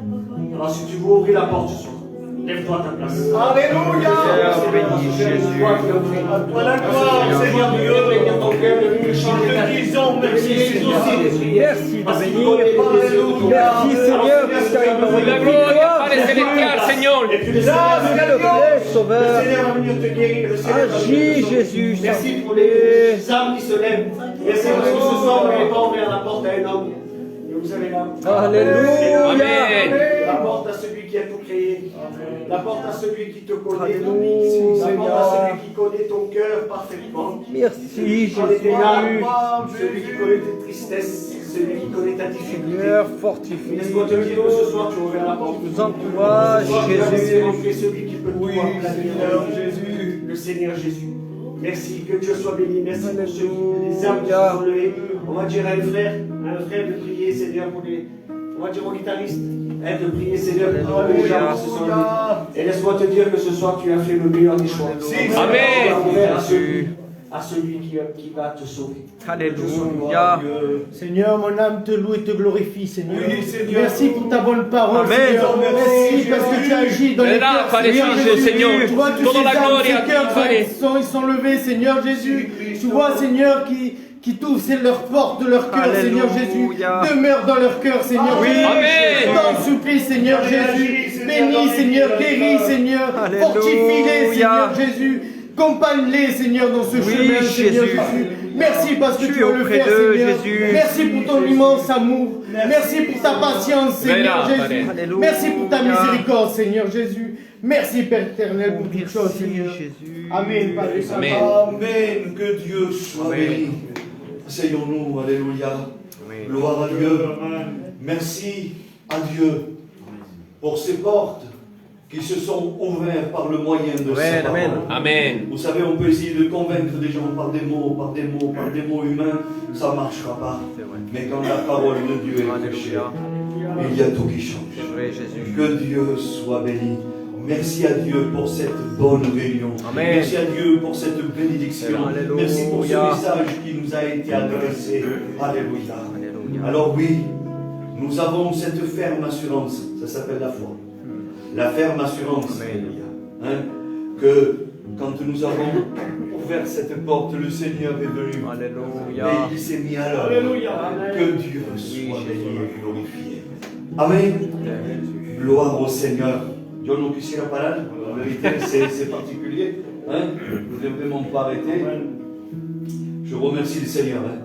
Alors, si tu veux ouvrir la porte ce soir, lève-toi à ta place. Alléluia. C'est béni, Jésus. Toi qui as pris. Toi la gloire, Seigneur Dieu. Ton cœur, de changer ta vie. Merci, Seigneur. Merci de bénir. Merci, Seigneur, parce qu'il nous La a gloria, Padre Celestial, Señor. Et puis le Sauveur. Seigneur va venir te guérir. Le Seigneur va venir Agis, te sauver. Jésus. Merci pour les âmes qui se lèvent. Merci parce que ce soir, vous n'avez pas ouvert la porte à un homme. Mais vous avez là. Alléluia. Amen. La porte à celui qui a tout créé. La porte à celui qui te connaît. Alléluia. La porte à celui qui connaît ton cœur parfaitement. Merci, Connaît tes larmes, Jésus. celui qui connaît tes tristesses, celui qui connaît ta difficulté. Seigneur, fortifie. Laisse-moi te dire que ce soir tu as ouvert la porte. Nous encourage, Ce soir, tu as laissé Jésus. rentrer celui qui peut tout aplanir. Jésus. Le Seigneur Jésus. Merci, que Dieu soit béni. Merci pour ceux qui les âmes qui Alléluia. sont levées. On va dire à un frère de prier, Seigneur, pour On va dire au guitariste, aide de prier, Seigneur, pour que les gens se sont levés. Et laisse-moi te dire que ce soir, tu as fait le meilleur des choix. Amen. À celui qui va te sauver. Alléluia. Seigneur, mon âme te loue et te glorifie, Seigneur. Oui, Seigneur. Merci pour ta bonne parole, Amen. Seigneur. Merci parce que tu agis dans les cœurs, Seigneur. Tu vois tous Toda ces la âmes, gloria ces a ti, cœurs Padre. ils sont levés, Seigneur Jésus. Tu vois, Seigneur, qui t'ouvrent leurs portes de leur cœur, Alléluia. Seigneur Jésus. Demeure dans leur cœur, Seigneur Jésus. Amen. Je t'en supplie, Seigneur Jésus. Bénis, Seigneur, guéris, Seigneur. Alléluia. Fortifie-les, Seigneur Jésus. Compagne-les, Seigneur, dans ce chemin, Seigneur Jésus. Jésus. Merci parce que Tu tu es veux le auprès faire, d'eux, Seigneur. Jésus. Merci pour ton immense amour. Merci pour ta patience, Seigneur Jésus. Alléluia. Merci pour ta miséricorde, Seigneur Jésus. Merci, Père éternel, pour toutes Merci, choses, Seigneur. Jésus. Amen, Père Saint. Amen. Amen. Que Dieu soit Amen. béni. Asseyons-nous. Alléluia. Gloire à Dieu. Merci à Dieu pour ces portes qui se sont ouvertes par le moyen de sa parole. Amen. Amen. Vous savez, on peut essayer de convaincre des gens par des mots, par des mots, par des mots humains, ça ne marchera pas. C'est vrai. Mais quand la parole de Dieu est prêchée, Alléluia. il y a tout qui change. C'est vrai, Jésus. Que Dieu soit béni. Merci à Dieu pour cette bonne réunion. Amen. Merci à Dieu pour cette bénédiction. Alléluia. Merci pour ce message qui nous a été adressé. Alléluia. Alléluia. Alors oui, nous avons cette ferme assurance. Ça s'appelle la foi. La ferme assurance. Hein, que quand nous avons ouvert cette porte, le Seigneur est venu. Alléluia. Et il s'est mis à l'œuvre. Alléluia. Que Dieu soit béni et glorifié. Amen. Gloire au Seigneur. Yo no quisiera parar, en vérité c'est particulier. Hein? Je ne voulais vraiment pas arrêter. Je remercie le Seigneur. Hein?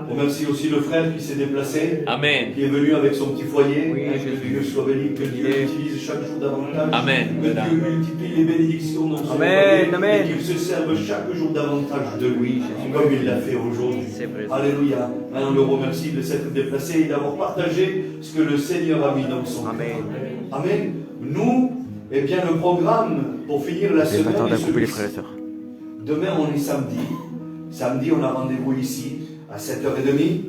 Je remercie aussi le frère qui s'est déplacé, Amen. qui est venu avec son petit foyer. Oui, Hein, que Dieu soit béni, que Dieu l'utilise chaque jour davantage. Amen. Que Dieu multiplie les bénédictions dans son Amen, foyer. amen. Et qu'il se serve chaque jour davantage de lui, comme il l'a fait aujourd'hui. C'est vrai. Alléluia. Hein, on le remercie de s'être déplacé et d'avoir partagé ce que le Seigneur a mis dans son cœur. Amen. Amen. Nous, eh bien, le programme pour finir la semaine est celui-ci. Demain, on est samedi. Samedi, on a rendez-vous ici à 7h30.